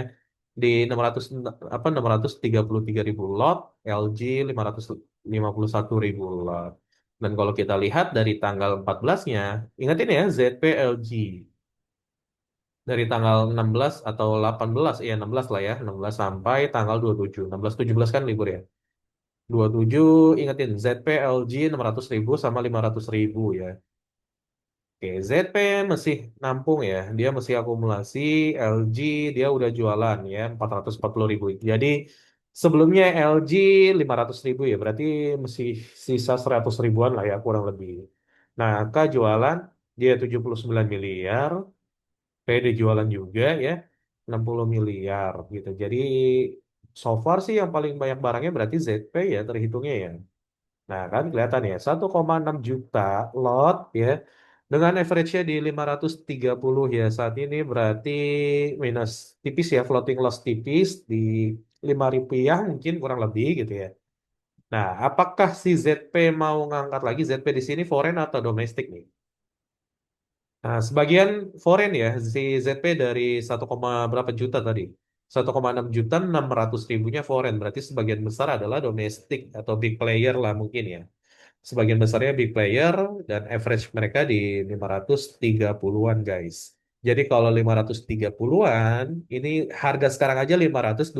di 600 apa 633 ribu lot, LG 551 ribu lot. Dan kalau kita lihat dari tanggal 14-nya, ingatin ya ZP, LG dari tanggal 16 atau 18 ya 16 lah ya, 16 sampai tanggal 27. 16 17 kan libur ya. 27 ingetin ZP LG 600 ribu sama 500 ribu ya. Oke, ZP masih nampung ya. Dia masih akumulasi. LG dia udah jualan ya 440 ribu. Jadi sebelumnya LG 500 ribu ya. Berarti masih sisa 100 ribuan lah ya kurang lebih. Nah, K jualan dia 79 miliar. PD jualan juga ya 60 miliar gitu. Jadi so far sih yang paling banyak barangnya berarti ZP ya terhitungnya ya. Nah, kan kelihatan ya, 1,6 juta lot ya. Dengan average-nya di 530 ya saat ini berarti minus tipis ya, floating loss tipis di 5 rupiah mungkin kurang lebih gitu ya. Nah, apakah si ZP mau ngangkat lagi ZP di sini foreign atau domestik nih? Nah, sebagian foreign ya, si ZP dari 1, berapa juta tadi? 1,6 juta, 600 ribunya foreign. Berarti sebagian besar adalah domestik atau big player lah mungkin ya. Sebagian besarnya big player dan average mereka di 530-an guys. Jadi kalau 530-an, ini harga sekarang aja 525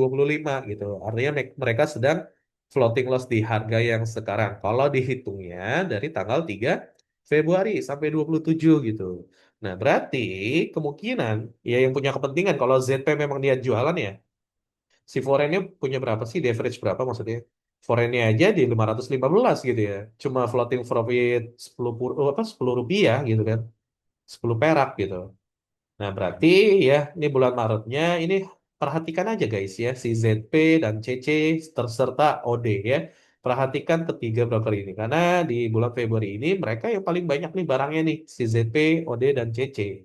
gitu. Artinya mereka sedang floating loss di harga yang sekarang. Kalau dihitungnya dari tanggal 3 Februari sampai 27 gitu. Nah, berarti kemungkinan ya yang punya kepentingan kalau ZP memang dia jualan ya, si foreignnya punya berapa sih? Di average berapa maksudnya? Foreignnya aja di 515 gitu ya. Cuma floating profit 10 apa 10 rupiah gitu kan. 10 perak gitu. Nah, berarti ya ini bulan Maretnya ini perhatikan aja guys ya si ZP dan CC terserta OD ya. Perhatikan ketiga broker ini karena di bulan Februari ini mereka yang paling banyak nih barangnya nih si ZP, OD dan CC.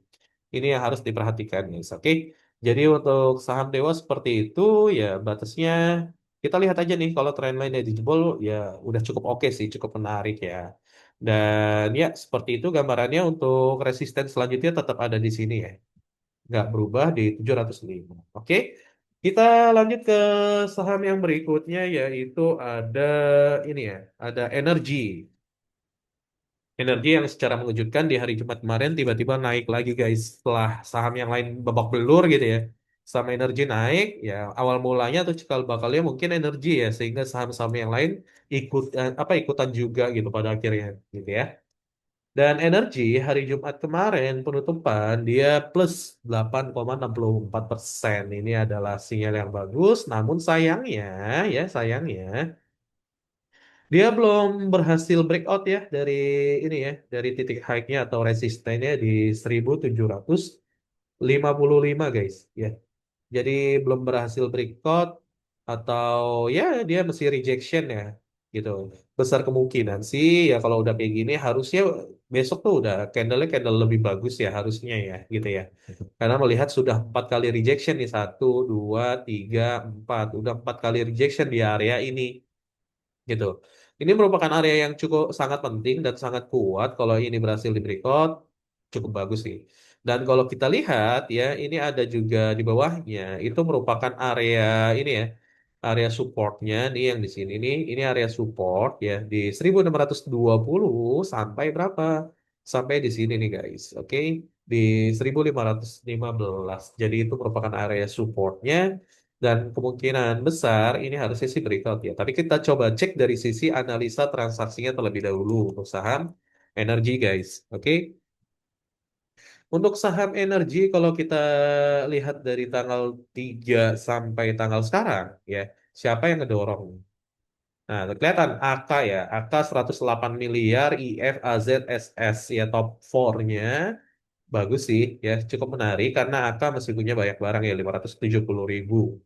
Ini yang harus diperhatikan guys. Oke. Jadi untuk saham Dewa seperti itu ya batasnya kita lihat aja nih kalau trendline-nya dijebol ya udah cukup oke sih, cukup menarik ya. Dan ya seperti itu gambarannya untuk resisten selanjutnya tetap ada di sini ya. Nggak berubah di 705. Oke. Kita lanjut ke saham yang berikutnya yaitu ada ini ya, ada energi. Energi yang secara mengejutkan di hari Jumat kemarin tiba-tiba naik lagi guys setelah saham yang lain babak belur gitu ya. Sama energi naik ya awal mulanya atau cikal bakalnya mungkin energi ya sehingga saham-saham yang lain ikutan juga gitu pada akhirnya gitu ya. Dan energi hari Jumat kemarin penutupan dia plus 8,64%. Ini adalah sinyal yang bagus, namun sayangnya dia belum berhasil breakout ya dari ini ya, dari titik high-nya atau resistennya di 1755 guys. Ya, jadi belum berhasil breakout atau ya dia masih rejection ya gitu. Besar kemungkinan sih ya kalau udah kayak gini harusnya besok tuh udah candle lebih bagus ya harusnya ya gitu ya. Karena melihat sudah 4 kali rejection nih 1, 2, 3, 4 udah 4 kali rejection di area ini gitu. Ini merupakan area yang cukup sangat penting dan sangat kuat kalau ini berhasil di breakout cukup bagus sih. Dan kalau kita lihat ya ini ada juga di bawahnya itu merupakan area ini ya area supportnya nih yang di sini nih ini area support ya di 1620 sampai berapa? Sampai di sini nih guys. Oke. Di 1515. Jadi itu merupakan area supportnya dan kemungkinan besar ini harusnya sih breakout ya. Tapi kita coba cek dari sisi analisa transaksinya terlebih dahulu untuk saham energi guys. Oke. Untuk saham energi kalau kita lihat dari tanggal 3 sampai tanggal sekarang ya, siapa yang ngedorong? Nah, kelihatan AK ya, AK 108 miliar, IF, AZ, SS ya top 4-nya bagus sih ya, cukup menarik karena AK masih punya banyak barang ya 570 ribu.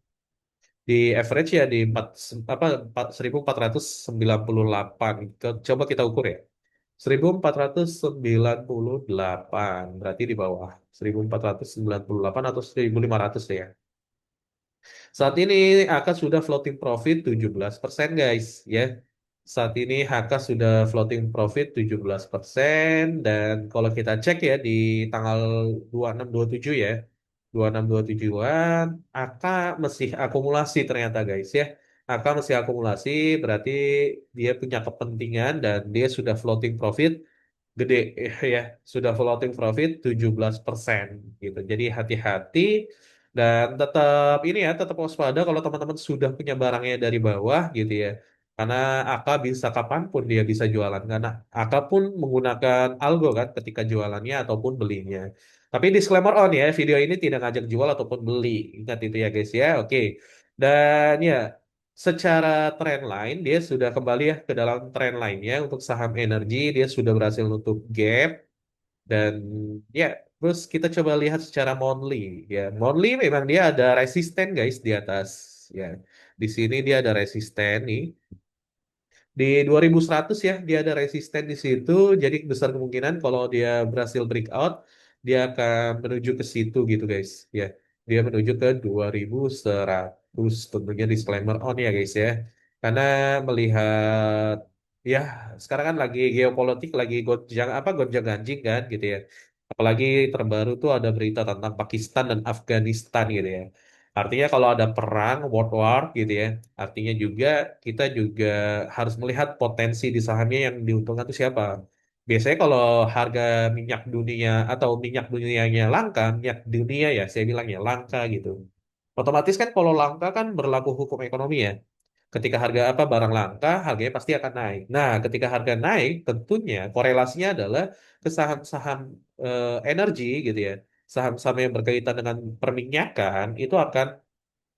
Di average ya di 1498. Coba kita ukur ya. 1498 berarti di bawah 1498 atau 1500 ya. Saat ini HK sudah floating profit 17% guys ya. Saat ini HK sudah floating profit 17% dan kalau kita cek ya di tanggal 26 27 ya. 26 27-an HK masih akumulasi ternyata guys ya. HK masih akumulasi berarti dia punya kepentingan dan dia sudah floating profit gede ya sudah floating profit 17% gitu. Jadi hati-hati dan tetap ini ya tetap waspada kalau teman-teman sudah punya barangnya dari bawah gitu ya. Karena AK bisa kapanpun dia bisa jualan karena AK pun menggunakan algo kan ketika jualannya ataupun belinya. Tapi disclaimer on ya, video ini tidak ngajak jual ataupun beli. Ingat itu ya guys ya. Oke. Dan ya secara trend line dia sudah kembali ya ke dalam trend line-nya untuk saham energi dia sudah berhasil nutup gap dan ya terus kita coba lihat secara monthly ya monthly memang dia ada resisten guys di atas ya di sini dia ada resisten nih di 2100 ya dia ada resisten di situ jadi besar kemungkinan kalau dia berhasil breakout dia akan menuju ke situ gitu guys ya dia menuju ke 2100 tentunya disclaimer on ya guys ya karena melihat ya sekarang kan lagi geopolitik lagi gonjang apa gonjang ganjing kan gitu ya Apalagi terbaru tuh ada berita tentang Pakistan dan Afghanistan gitu ya. Artinya kalau ada perang, world war gitu ya, artinya juga kita juga harus melihat potensi di sahamnya yang diuntungkan itu siapa. Biasanya kalau harga minyak dunia atau minyak dunianya langka, minyak dunia ya saya bilang ya langka gitu. Otomatis kan kalau langka kan berlaku hukum ekonomi ya. Ketika harga apa barang langka, harganya pasti akan naik. Nah, ketika harga naik, tentunya korelasinya adalah ke saham-saham energi gitu ya. Saham-saham yang berkaitan dengan perminyakan itu akan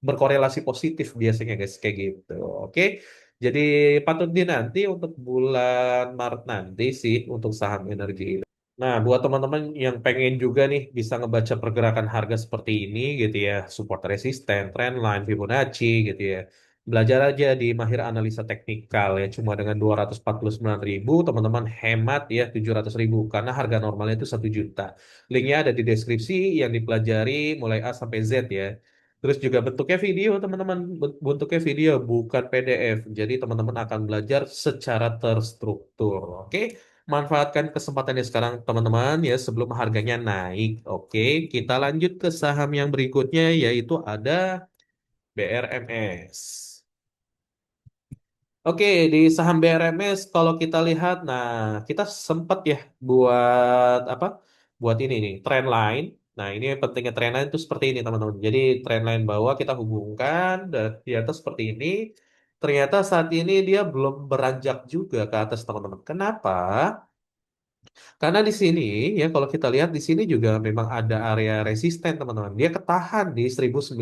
berkorelasi positif biasanya guys kayak gitu. Oke. Jadi patut dinanti untuk bulan Maret nanti sih untuk saham energi. Nah, buat teman-teman yang pengen juga nih bisa ngebaca pergerakan harga seperti ini gitu ya, support resisten, trendline, Fibonacci gitu ya. Belajar aja di Mahir Analisa Teknikal ya, cuma dengan 249.000 teman-teman hemat ya 700.000 karena harga normalnya itu 1 juta. Linknya ada di deskripsi yang dipelajari mulai A sampai Z ya. Terus juga bentuknya video teman-teman, bentuknya video bukan PDF. Jadi teman-teman akan belajar secara terstruktur. Oke? Manfaatkan kesempatannya sekarang teman-teman ya sebelum harganya naik. Oke, kita lanjut ke saham yang berikutnya yaitu ada BRMS. Oke, di saham BRMS kalau kita lihat, nah kita sempat ya buat apa? Buat ini nih, trendline. Nah, ini yang pentingnya trendline itu seperti ini teman-teman. Jadi trendline bawah kita hubungkan dan di atas seperti ini. Ternyata saat ini dia belum beranjak juga ke atas teman-teman. Kenapa? Karena di sini ya kalau kita lihat di sini juga memang ada area resisten teman-teman. Dia ketahan di 1095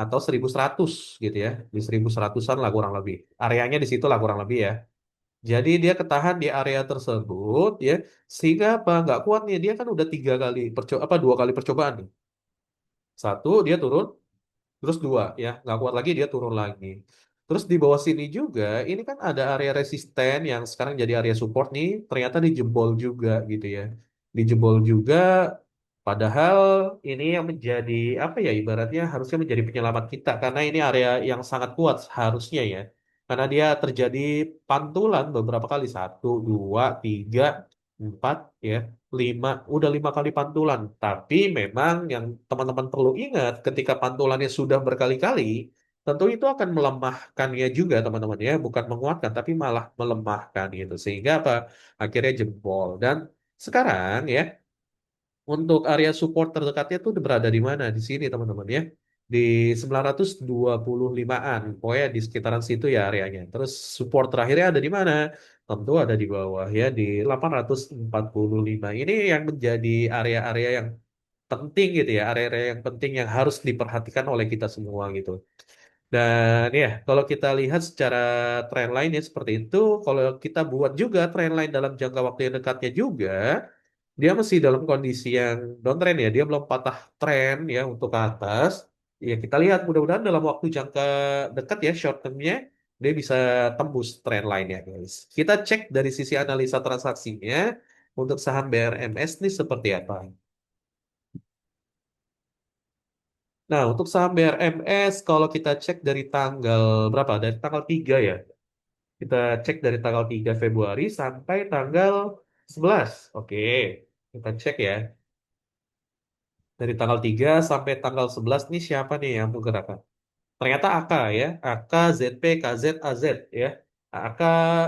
atau 1100 gitu ya. Di 1100-an lah kurang lebih. Areanya di situ lah kurang lebih ya. Jadi dia ketahan di area tersebut ya. Sehingga apa? Nggak kuat nih. Dia kan udah 2 kali percobaan nih. Satu dia turun, terus dua ya nggak kuat lagi dia turun lagi. Terus di bawah sini juga ini kan ada area resisten yang sekarang jadi area support nih ternyata dijebol juga gitu ya, dijebol juga padahal ini yang menjadi apa ya ibaratnya harusnya menjadi penyelamat kita karena ini area yang sangat kuat harusnya ya karena dia terjadi pantulan beberapa kali 1, 2, 3, 4 ya 5, udah 5 kali pantulan. Tapi memang yang teman-teman perlu ingat, ketika pantulannya sudah berkali-kali, tentu itu akan melemahkannya juga teman-teman ya, bukan menguatkan, tapi malah melemahkan gitu. Sehingga apa? Akhirnya jebol. Dan sekarang ya, untuk area support terdekatnya tuh berada di mana? Di sini teman-teman ya. Di 925-an. Pokoknya di sekitaran situ ya areanya. Terus support terakhirnya ada di mana? Tentu ada di bawah ya di 845. Ini yang menjadi area-area yang penting gitu ya. Area-area yang penting yang harus diperhatikan oleh kita semua gitu. Dan ya, kalau kita lihat secara trendline ya seperti itu, kalau kita buat juga trendline dalam jangka waktu yang dekatnya juga, dia masih dalam kondisi yang downtrend ya, dia belum patah tren ya untuk ke atas. Ya kita lihat mudah-mudahan dalam waktu jangka dekat ya short termnya dia bisa tembus trend line ya guys. Kita cek dari sisi analisa transaksinya untuk saham BRMS ini seperti apa. Nah, untuk saham BRMS kalau kita cek dari tanggal berapa? Dari tanggal 3 ya. Kita cek dari tanggal 3 Februari sampai tanggal 11. Oke, kita cek ya. Dari tanggal 3 sampai tanggal 11 nih siapa nih yang menggerakkan? Ternyata AK ya, AK, ZP, KZ, AZ ya. AK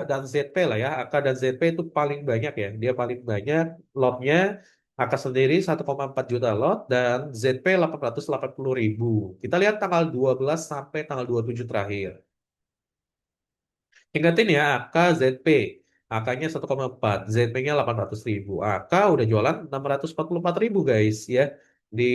dan ZP lah ya, AK dan ZP itu paling banyak ya. Dia paling banyak lotnya. AK sendiri 1,4 juta lot dan ZP 880.000. Kita lihat tanggal 12 sampai tanggal 27 terakhir. Ingatin ya, AK ZP. AK-nya 1,4, ZP-nya 800.000. AK udah jualan 644.000 guys ya. Di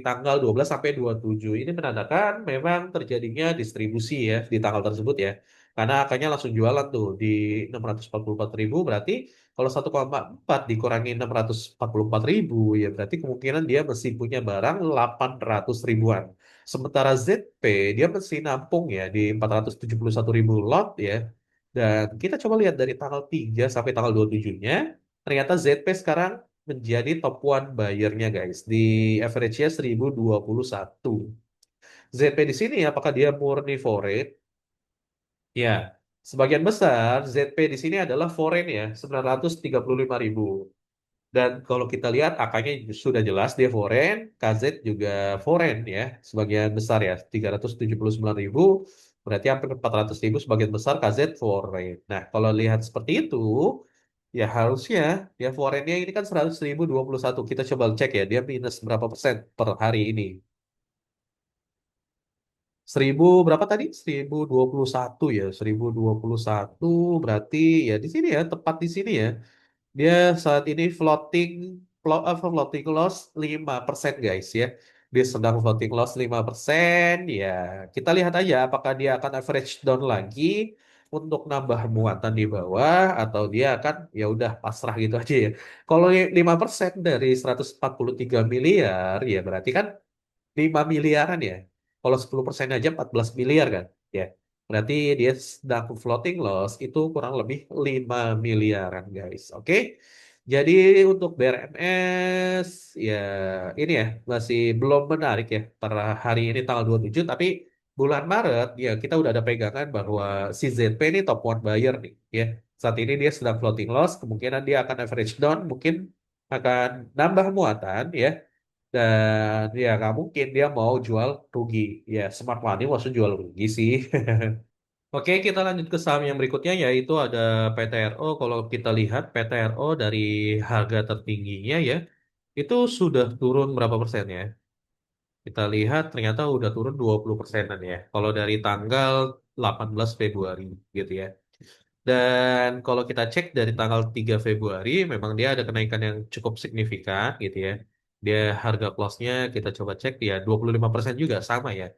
tanggal 12 sampai 27. Ini menandakan memang terjadinya distribusi ya di tanggal tersebut ya. Karena AK-nya langsung jualan tuh di 644.000 berarti kalau 1,4 dikurangi 644.000 ya berarti kemungkinan dia masih punya barang 800 ribuan. Sementara ZP dia masih nampung ya di 471.000 lot ya. Dan kita coba lihat dari tanggal 3 sampai tanggal 27-nya, ternyata ZP sekarang menjadi top one buyer-nya guys. Di average-nya 1021. ZP di sini apakah dia murni foreign? Ya, sebagian besar ZP di sini adalah foreign ya, 935.000. Dan kalau kita lihat angkanya sudah jelas dia foreign, KZ juga foreign ya, sebagian besar ya, 379.000, berarti hampir 400.000 sebagian besar KZ foreign. Nah, kalau lihat seperti itu, ya harusnya ya foreignnya ini kan 100.021. Kita coba cek ya, dia minus berapa persen per hari ini. 1000 berapa tadi? 1021 ya, 1021 berarti ya di sini ya, tepat di sini ya. Dia saat ini floating loss 5% guys ya. Dia sedang floating loss 5%. Ya, kita lihat aja apakah dia akan average down lagi untuk nambah muatan di bawah atau dia akan ya udah pasrah gitu aja ya. Kalau 5% dari 143 miliar ya berarti kan 5 miliaran ya. Kalau 10% aja 14 miliar kan. Ya. Berarti dia sedang floating loss itu kurang lebih 5 miliaran guys. Oke. Jadi untuk BRMS ya ini ya masih belum menarik ya per hari ini tanggal 27 tapi bulan Maret ya kita udah ada pegangan bahwa si ZP ini top one buyer nih ya. Saat ini dia sedang floating loss, kemungkinan dia akan average down, mungkin akan nambah muatan ya dan ya nggak mungkin dia mau jual rugi. Ya smart money maksud jual rugi sih. Oke, kita lanjut ke saham yang berikutnya yaitu ada PTRO. Kalau kita lihat PTRO dari harga tertingginya ya, itu sudah turun berapa persen ya? Kita lihat ternyata udah turun 20 persenan ya. Kalau dari tanggal 18 Februari gitu ya. Dan kalau kita cek dari tanggal 3 Februari, memang dia ada kenaikan yang cukup signifikan gitu ya. Dia harga close-nya kita coba cek ya 25% juga sama ya.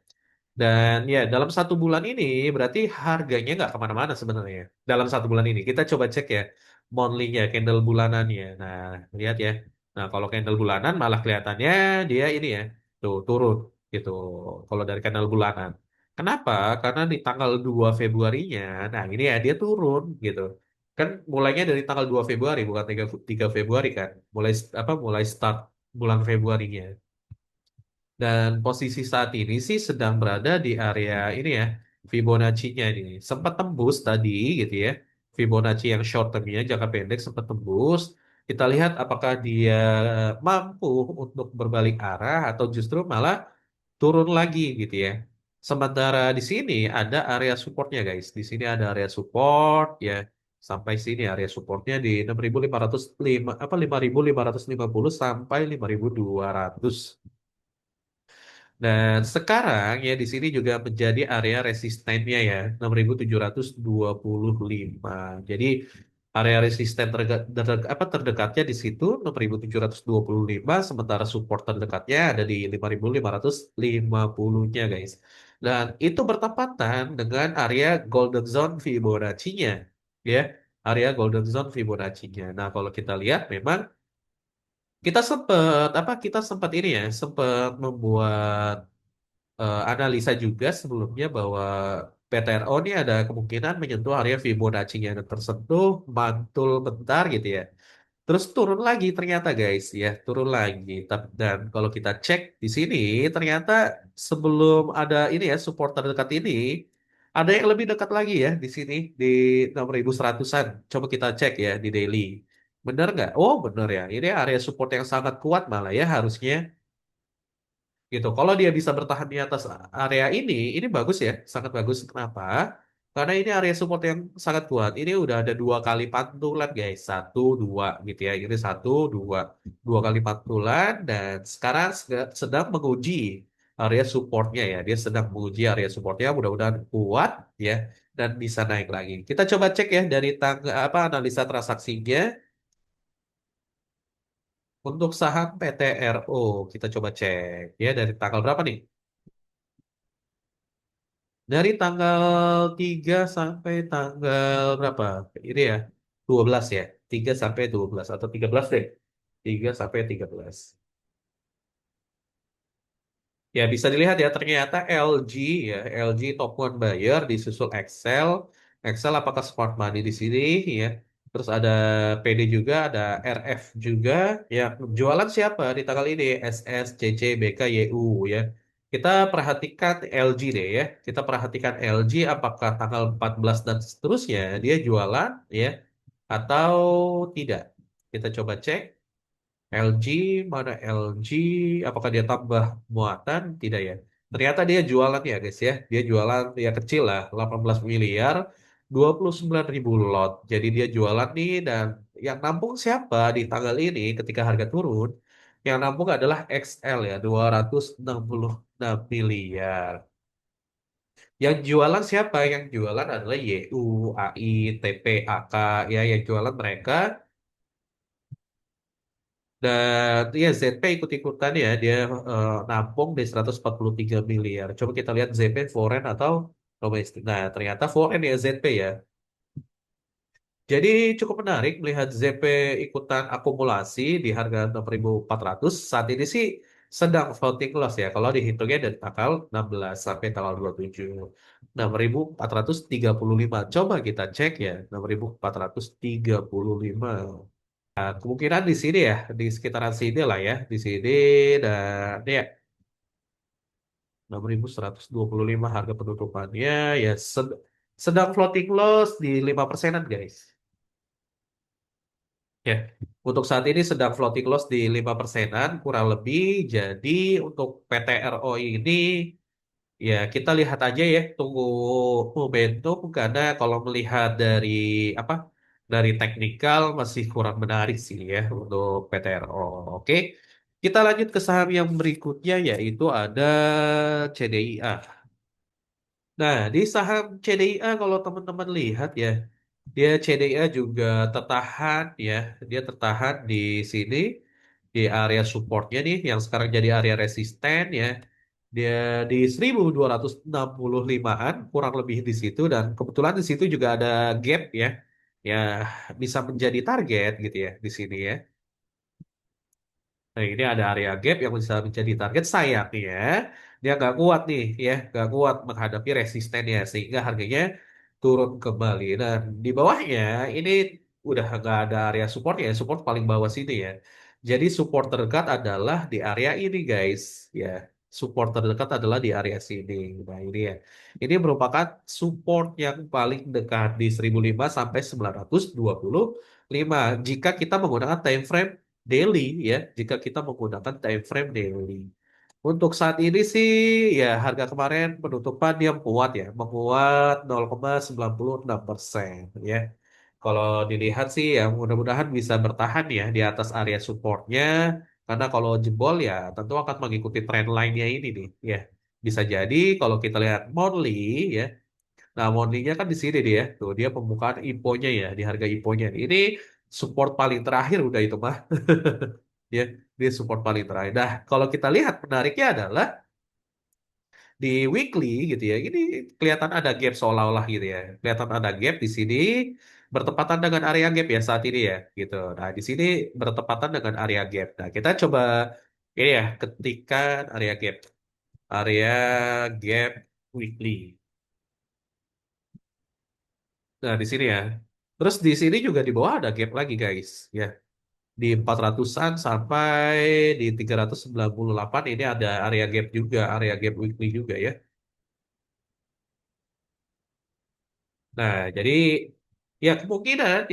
Dan ya dalam satu bulan ini berarti harganya nggak kemana-mana sebenarnya. Dalam satu bulan ini kita coba cek ya monthly-nya, candle bulanannya. Nah lihat ya. Nah kalau candle bulanan malah kelihatannya dia ini ya tuh turun gitu. Kalau dari candle bulanan. Kenapa? Karena di tanggal 2 Februarinya, nah ini ya dia turun gitu. Kan mulainya dari tanggal 2 Februari bukan 3 Februari kan. Mulai start bulan Februarinya. Dan posisi saat ini sih sedang berada di area ini ya, Fibonacci-nya ini. Sempat tembus tadi gitu ya. Fibonacci yang short termnya jangka pendek sempat tembus. Kita lihat apakah dia mampu untuk berbalik arah atau justru malah turun lagi gitu ya. Sementara di sini ada area supportnya guys. Di sini ada area support ya. Sampai sini area supportnya di 6.505 apa 5.550 sampai 5.200. Dan sekarang ya di sini juga menjadi area resistennya ya 6.725. Jadi area resisten terdekatnya di situ 6.725 sementara support terdekatnya ada di 5.550-nya guys. Dan itu bertepatan dengan area golden zone Fibonacci-nya ya. Area golden zone Fibonacci-nya. Nah, kalau kita lihat memang kita sempat ini ya, sempat membuat analisa juga sebelumnya bahwa PTRO ini ada kemungkinan menyentuh area Fibonacci-nya yang tersentuh, mantul bentar gitu ya. Terus turun lagi ternyata guys ya, turun lagi. Dan kalau kita cek di sini ternyata sebelum ada ini ya support terdekat ini ada yang lebih dekat lagi ya di sini di 6.100-an. Coba kita cek ya di daily. Bener nggak? Oh bener ya. Ini area support yang sangat kuat malah ya harusnya gitu. Kalau dia bisa bertahan di atas area ini bagus ya, sangat bagus. Kenapa? Karena ini area support yang sangat kuat. Ini udah ada dua kali pantulan guys, satu dua gitu ya. Ini satu dua kali pantulan dan sekarang sedang menguji area supportnya ya. Dia sedang menguji area supportnya, mudah-mudahan kuat ya dan bisa naik lagi. Kita coba cek ya dari analisa transaksinya. Untuk saham PTRO, kita coba cek ya dari tanggal berapa nih? Dari tanggal 3 sampai tanggal berapa? Ini ya, 12 ya. 3 sampai 12 atau 13 deh. 3 sampai 13. Ya, bisa dilihat ya ternyata LG ya, LG top one buyer disusul Excel. Excel apakah smart money di sini ya. Terus ada PD juga, ada RF juga. Ya, jualan siapa di tanggal ini? SS, CC, BK, YU ya. Kita perhatikan LG deh ya. Kita perhatikan LG apakah tanggal 14 dan seterusnya dia jualan ya atau tidak. Kita coba cek. LG, mana LG? Apakah dia tambah muatan? Tidak ya. Ternyata dia jualan ya guys ya. Dia jualan ya kecil lah, 18 miliar, 29.000 lot. Jadi dia jualan nih dan yang nampung siapa di tanggal ini ketika harga turun? Yang nampung adalah XL ya, 266 miliar. Yang jualan siapa? Yang jualan adalah YU, AI, TP, AK ya, yang jualan mereka. Dan ya ZP ikut-ikutan ya dia nampung di 143 miliar. Coba kita lihat ZP foreign atau domestik. Nah, ternyata foreign ya ZP ya. Jadi cukup menarik melihat ZP ikutan akumulasi di harga 6.400. Saat ini sih sedang floating loss ya. Kalau dihitungnya dari tanggal 16 sampai tanggal 27. 6.435. Coba kita cek ya. 6.435. Kemungkinan di sini ya, di sekitaran sini lah ya, di sini dan ya 6.125 harga penutupannya ya sedang floating loss di 5%-an guys. Ya, untuk saat ini sedang floating loss di 5%-an kurang lebih. Jadi untuk PTRO ini ya kita lihat aja ya, tunggu momentum karena kalau melihat dari apa dari teknikal masih kurang menarik sih ya untuk PTRO. Oke, kita lanjut ke saham yang berikutnya yaitu ada CDIA. Nah, di saham CDIA kalau teman-teman lihat ya, dia CDIA juga tertahan ya, dia tertahan di sini di area supportnya nih yang sekarang jadi area resisten ya. Dia di 1.265-an kurang lebih di situ dan kebetulan di situ juga ada gap ya. Ya bisa menjadi target gitu ya di sini ya. Nah, ini ada area gap yang bisa menjadi target sayangnya dia nggak kuat nih ya, nggak kuat menghadapi resistennya sehingga harganya turun kembali. Dan di bawahnya ini udah nggak ada area supportnya, support paling bawah sini ya. Jadi support terdekat adalah di area ini guys, ya. Support terdekat adalah di area sini. Nah ini ya, ini merupakan support yang paling dekat di 1.005 sampai 925 jika kita menggunakan time frame daily ya, jika kita menggunakan time frame daily. Untuk saat ini sih ya harga kemarin penutupan dia menguat 0,96% ya. Kalau dilihat sih ya mudah-mudahan bisa bertahan ya di atas area supportnya karena kalau jebol ya tentu akan mengikuti trend line-nya ini nih ya. Bisa jadi kalau kita lihat monthly ya. Nah, monthly-nya kan di sini dia tuh dia pembukaan IPO-nya ya di harga IPO-nya. Ini support paling terakhir udah itu mah. Ya, dia support paling terakhir. Nah, kalau kita lihat menariknya adalah di weekly gitu ya. Ini kelihatan ada gap seolah-olah gitu ya. Kelihatan ada gap di sini bertepatan dengan area gap ya saat ini ya gitu. Nah, di sini bertepatan dengan area gap. Nah, kita coba ini ya ketikan area gap. Area gap weekly. Nah, di sini ya. Terus di sini juga di bawah ada gap lagi guys ya. Di 400-an sampai di 398 ini ada area gap juga, area gap weekly juga ya. Nah, jadi ya kemungkinan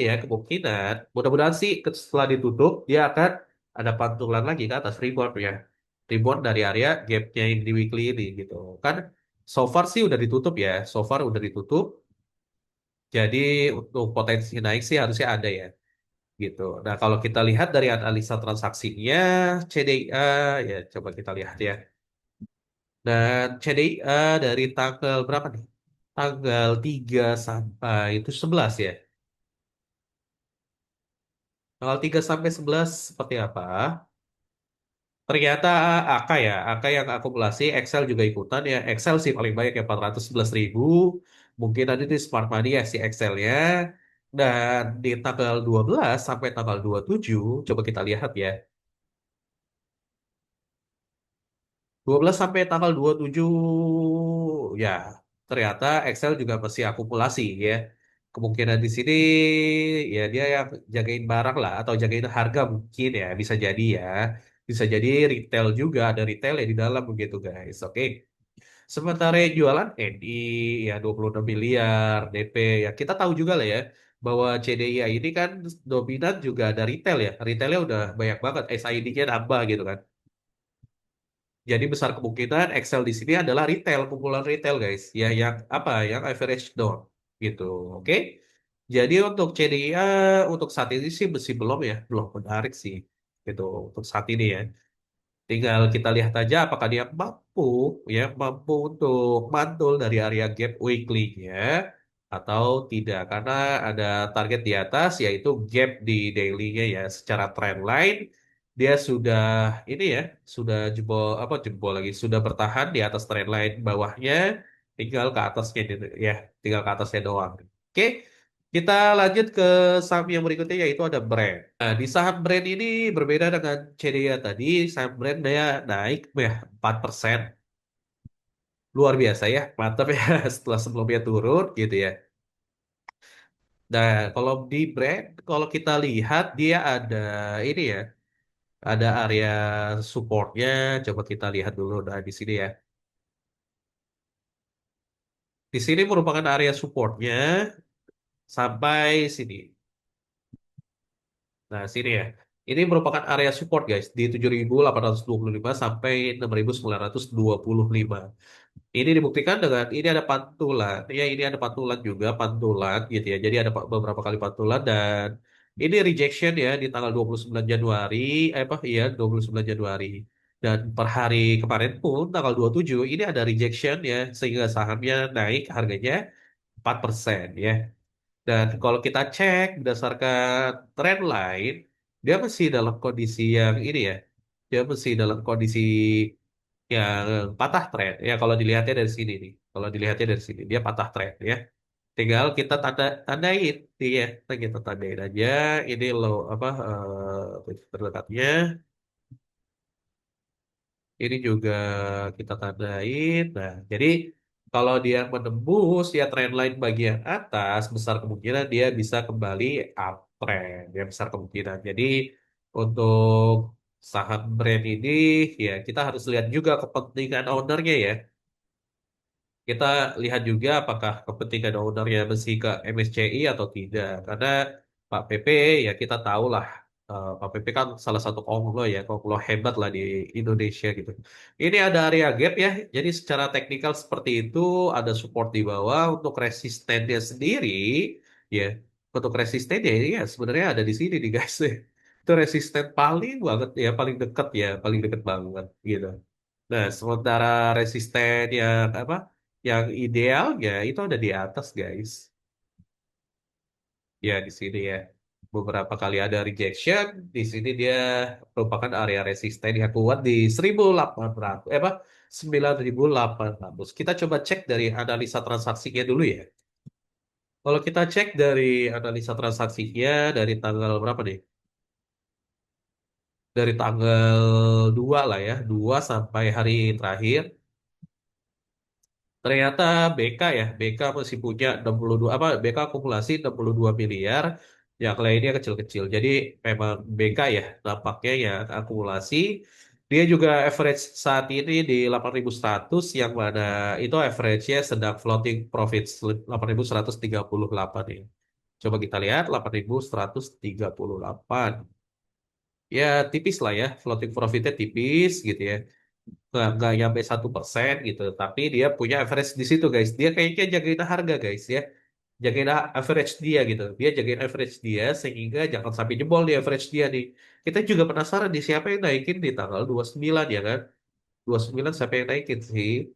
mudah-mudahan sih setelah ditutup dia akan ada pantulan lagi ke atas rebound ya. Rebound dari area gapnya yang di weekly ini gitu. Kan so far sih udah ditutup ya. So far udah ditutup. Jadi untuk potensi naik sih harusnya ada ya gitu. Nah, kalau kita lihat dari analisa transaksinya CDI ya coba kita lihat ya. Dan CDI dari tanggal berapa nih? Tanggal 3 sampai itu 11 ya. Tanggal 3 sampai 11 seperti apa? Ternyata AK ya, AK yang akumulasi, Excel juga ikutan ya. Excel sih paling banyak ya 411.000. Mungkin nanti di Smart Money ya si Excelnya. Dan di tanggal 12 sampai tanggal 27, coba kita lihat ya. 12 sampai tanggal 27 ya ternyata Excel juga masih akumulasi ya. Kemungkinan di sini ya dia yang jagain barang lah atau jagain harga mungkin ya bisa jadi ya. Bisa jadi retail juga ada retail ya di dalam begitu guys. Oke. Sementara yang jualan NI ya 26 miliar DP ya kita tahu juga lah ya. bahwa CDIA ini kan dominan juga ada retail ya. Retailnya udah banyak banget, SID-nya nambah gitu kan. Jadi besar kemungkinan Excel di sini adalah retail, kumpulan retail guys. Ya yang apa? Yang average down gitu. Oke. Jadi untuk CDIA untuk saat ini sih masih belum ya, belum menarik sih gitu untuk saat ini ya. Tinggal kita lihat aja apakah dia mampu mampu untuk mantul dari area gap weekly-nya atau tidak karena ada target di atas yaitu gap di daily-nya ya secara trendline dia sudah ini ya sudah jebol apa jebol lagi sudah bertahan di atas trendline bawahnya tinggal ke atasnya gitu ya tinggal ke atasnya doang. Oke, kita lanjut ke saham yang berikutnya yaitu ada brand. Nah, di saham brand ini berbeda dengan CDA tadi, saham brand dia naik ya 4%. Luar biasa ya, mantap ya setelah sebelumnya turun gitu ya. Nah, kalau di brand, kalau kita lihat dia ada ini ya, ada area supportnya. Coba kita lihat dulu nah di sini ya. Di sini merupakan area supportnya sampai sini. Nah, sini ya. Ini merupakan area support guys di 7.825 sampai 6.925. Ini dibuktikan dengan ini ada pantulan, ya ini ada pantulan juga, pantulan gitu ya. Jadi ada beberapa kali pantulan dan ini rejection ya di tanggal 29 Januari, apa iya 29 Januari. Dan per hari kemarin pun tanggal 27 ini ada rejection ya sehingga sahamnya naik harganya 4% ya. Dan kalau kita cek berdasarkan trend line, dia masih dalam kondisi yang ini ya. Dia masih dalam kondisi yang patah tren. Ya kalau dilihatnya dari sini nih. Kalau dilihatnya dari sini dia patah tren ya. Tinggal kita tandain nih ya. Kita tandain aja ini low apa terdekatnya. Ini juga kita tandain. Nah, jadi kalau dia menembus ya trendline bagian atas, besar kemungkinan dia bisa kembali uptrend. Ya besar kemungkinan. Jadi untuk saham brand ini ya kita harus lihat juga kepentingan ownernya ya. Kita lihat juga apakah kepentingan ownernya mesti ke MSCI atau tidak. Karena Pak PP ya kita tahu lah Pak PP kan salah satu konglo ya, konglo hebat lah di Indonesia gitu. Ini ada area gap ya, jadi secara teknikal seperti itu ada support di bawah untuk resistennya sendiri ya. Untuk resistennya ini ya sebenarnya ada di sini nih guys. Itu resisten paling banget ya, paling dekat banget gitu. Nah, sementara resisten yang apa? Yang idealnya itu ada di atas, guys. Ya, di sini ya. Beberapa kali ada rejection, di sini dia merupakan area resisten yang kuat di 1.800, apa? 9.800. Kita coba cek dari analisa transaksinya dulu ya. Kalau kita cek dari analisa transaksinya dari tanggal berapa nih? Dari tanggal 2 lah ya, 2 sampai hari terakhir. Ternyata BK ya, BK masih punya 62 apa BK akumulasi 62 miliar, yang lainnya kecil-kecil. Jadi memang BK ya nampaknya ya akumulasi. Dia juga average saat ini di 8.100 yang mana itu average-nya sedang floating profit 8.138 ya. Coba kita lihat 8.138. Ya tipis lah ya, floating profitnya tipis gitu ya nggak nyampe 1% gitu tapi dia punya average di situ guys dia kayaknya jagain harga guys ya jagain average dia gitu dia jagain average dia sehingga jangan sampai jebol di average dia nih kita juga penasaran di siapa yang naikin di tanggal 29 ya kan 29 siapa yang naikin sih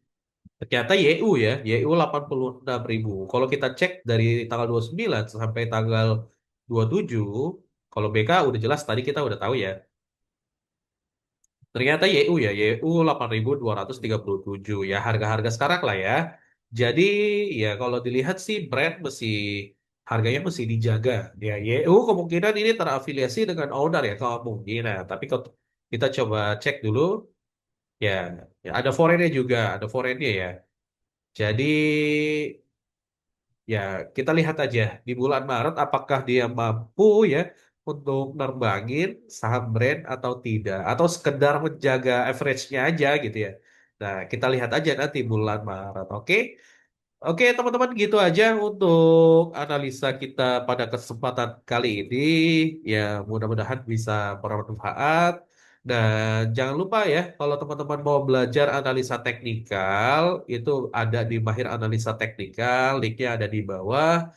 ternyata YU ya YU 86.000 kalau kita cek dari tanggal 29 sampai tanggal 27 kalau BK udah jelas tadi kita udah tahu ya. Ternyata YU ya, YU 8.237 ya harga-harga sekarang lah ya. Jadi ya kalau dilihat sih brand mesti harganya mesti dijaga. Ya YU kemungkinan ini terafiliasi dengan owner ya kemungkinan. Tapi kalau kita coba cek dulu ya, ya ada foreignnya juga, ada foreignnya ya. Jadi ya, kita lihat aja di bulan Maret apakah dia mampu ya untuk nerbangin saham brand atau tidak, atau sekedar menjaga average-nya aja gitu ya. Nah, kita lihat aja nanti bulan Maret, oke? Oke, teman-teman, gitu aja untuk analisa kita pada kesempatan kali ini. Ya, mudah-mudahan bisa bermanfaat. Dan jangan lupa ya, kalau teman-teman mau belajar analisa teknikal, itu ada di Mahir Analisa Teknikal, linknya ada di bawah.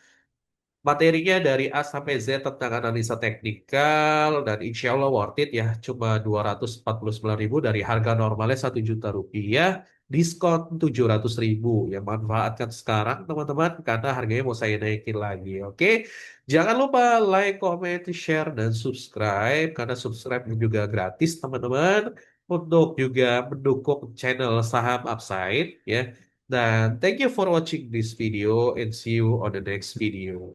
Materinya dari A sampai Z tentang analisa teknikal dan insya Allah worth it ya. Cuma 249.000 dari harga normalnya 1 juta rupiah. Diskon 700.000. Ya manfaatkan sekarang teman-teman karena harganya mau saya naikin lagi. Oke. Jangan lupa like, comment, share, dan subscribe. Karena subscribe juga gratis teman-teman. Untuk juga mendukung channel Saham Upside ya. Dan thank you for watching this video and see you on the next video.